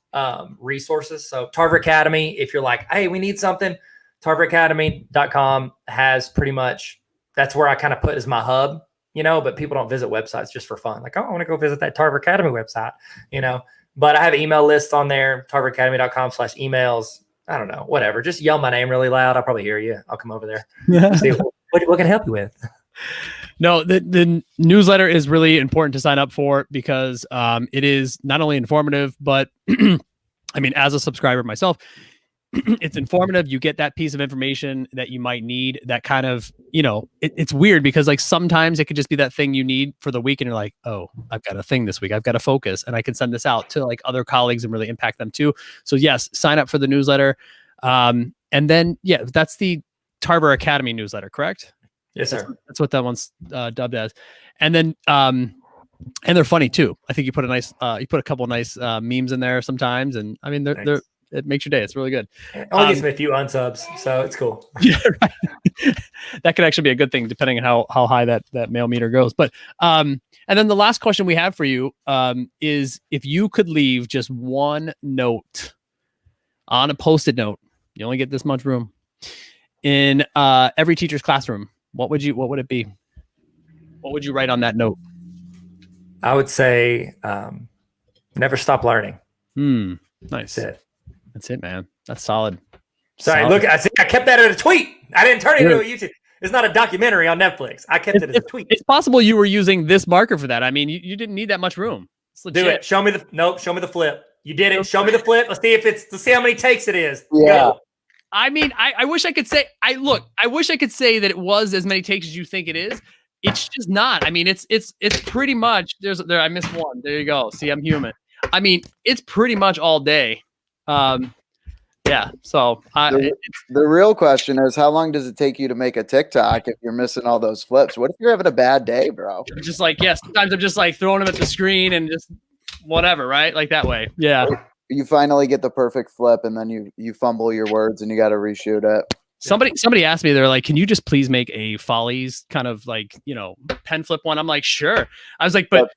resources. So Tarver Academy, if you're like, hey, we need something, tarveracademy.com has pretty much, that's where I kind of put as my hub, but people don't visit websites just for fun. Like, oh, I want to go visit that Tarver Academy website, but I have email lists on there, tarveracademy.com/emails. I don't know, whatever. Just yell my name really loud. I'll probably hear you. I'll come over there. See what can I help you with? No, the newsletter is really important to sign up for because it is not only informative, but I mean, as a subscriber myself, it's informative. You get that piece of information that you might need that kind of, it's weird because like sometimes it could just be that thing you need for the week and you're like, oh, I've got a thing this week. I've got to focus and I can send this out to like other colleagues and really impact them too. So yes, sign up for the newsletter. And then, that's the Tarver Academy newsletter, correct? Yes, sir. That's what that one's dubbed as. And then, and they're funny too. I think you put a couple of nice memes in there sometimes. And I mean, it makes your day. It's really good. It only gets me a few unsubs, so it's cool. Yeah, right. That could actually be a good thing depending on how high that mail meter goes. But and then the last question we have for you is if you could leave just one note on a Post-it note, you only get this much room in every teacher's classroom. What would it be? What would you write on that note? I would say, never stop learning. Nice. That's it, man. That's solid. Sorry, solid. Look, I kept that in a tweet. I didn't turn it into a YouTube. It's not a documentary on Netflix. I kept it as a tweet. It's possible you were using this marker for that. I mean, you didn't need that much room. Do it. Show me the flip. You did it. Show me the flip. Let's see how many takes it is. Yeah. Go. I mean, I wish I could say, I wish I could say that it was as many takes as you think it is. It's just not. I mean, it's pretty much I missed one. There you go. See, I'm human. I mean, it's pretty much all day. Yeah. So the real question is, how long does it take you to make a TikTok if you're missing all those flips? What if you're having a bad day, bro? Just like, sometimes I'm just like throwing them at the screen and just whatever, right? Like that way. Yeah. You finally get the perfect flip and then you fumble your words and you got to reshoot it. Somebody asked me, they're like, can you just please make a Follies kind of like, pen flip one? I'm like, sure. I was like, but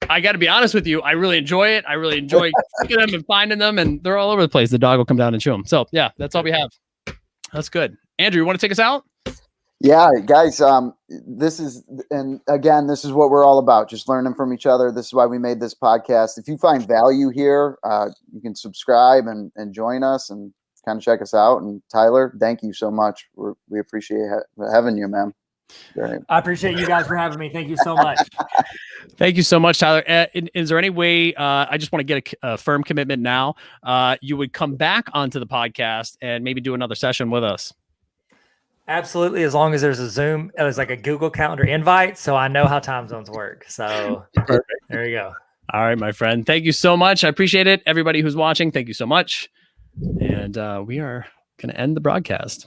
I got to be honest with you. I really enjoy it. I really enjoy picking them and finding them, and they're all over the place. The dog will come down and chew them. So yeah, that's all we have. That's good. Andrew, you want to take us out? Yeah, guys. This is what we're all about. Just learning from each other. This is why we made this podcast. If you find value here, you can subscribe and join us and kind of check us out. And Tyler, thank you so much. We appreciate having you, man. Great. I appreciate you guys for having me. Thank you so much. Thank you so much, Tyler. Is there any way, I just want to get a firm commitment now, you would come back onto the podcast and maybe do another session with us? Absolutely. As long as there's a Zoom, there's like a Google Calendar invite. So I know how time zones work. So perfect. There you go. All right, my friend. Thank you so much. I appreciate it. Everybody who's watching, thank you so much. And we are going to end the broadcast.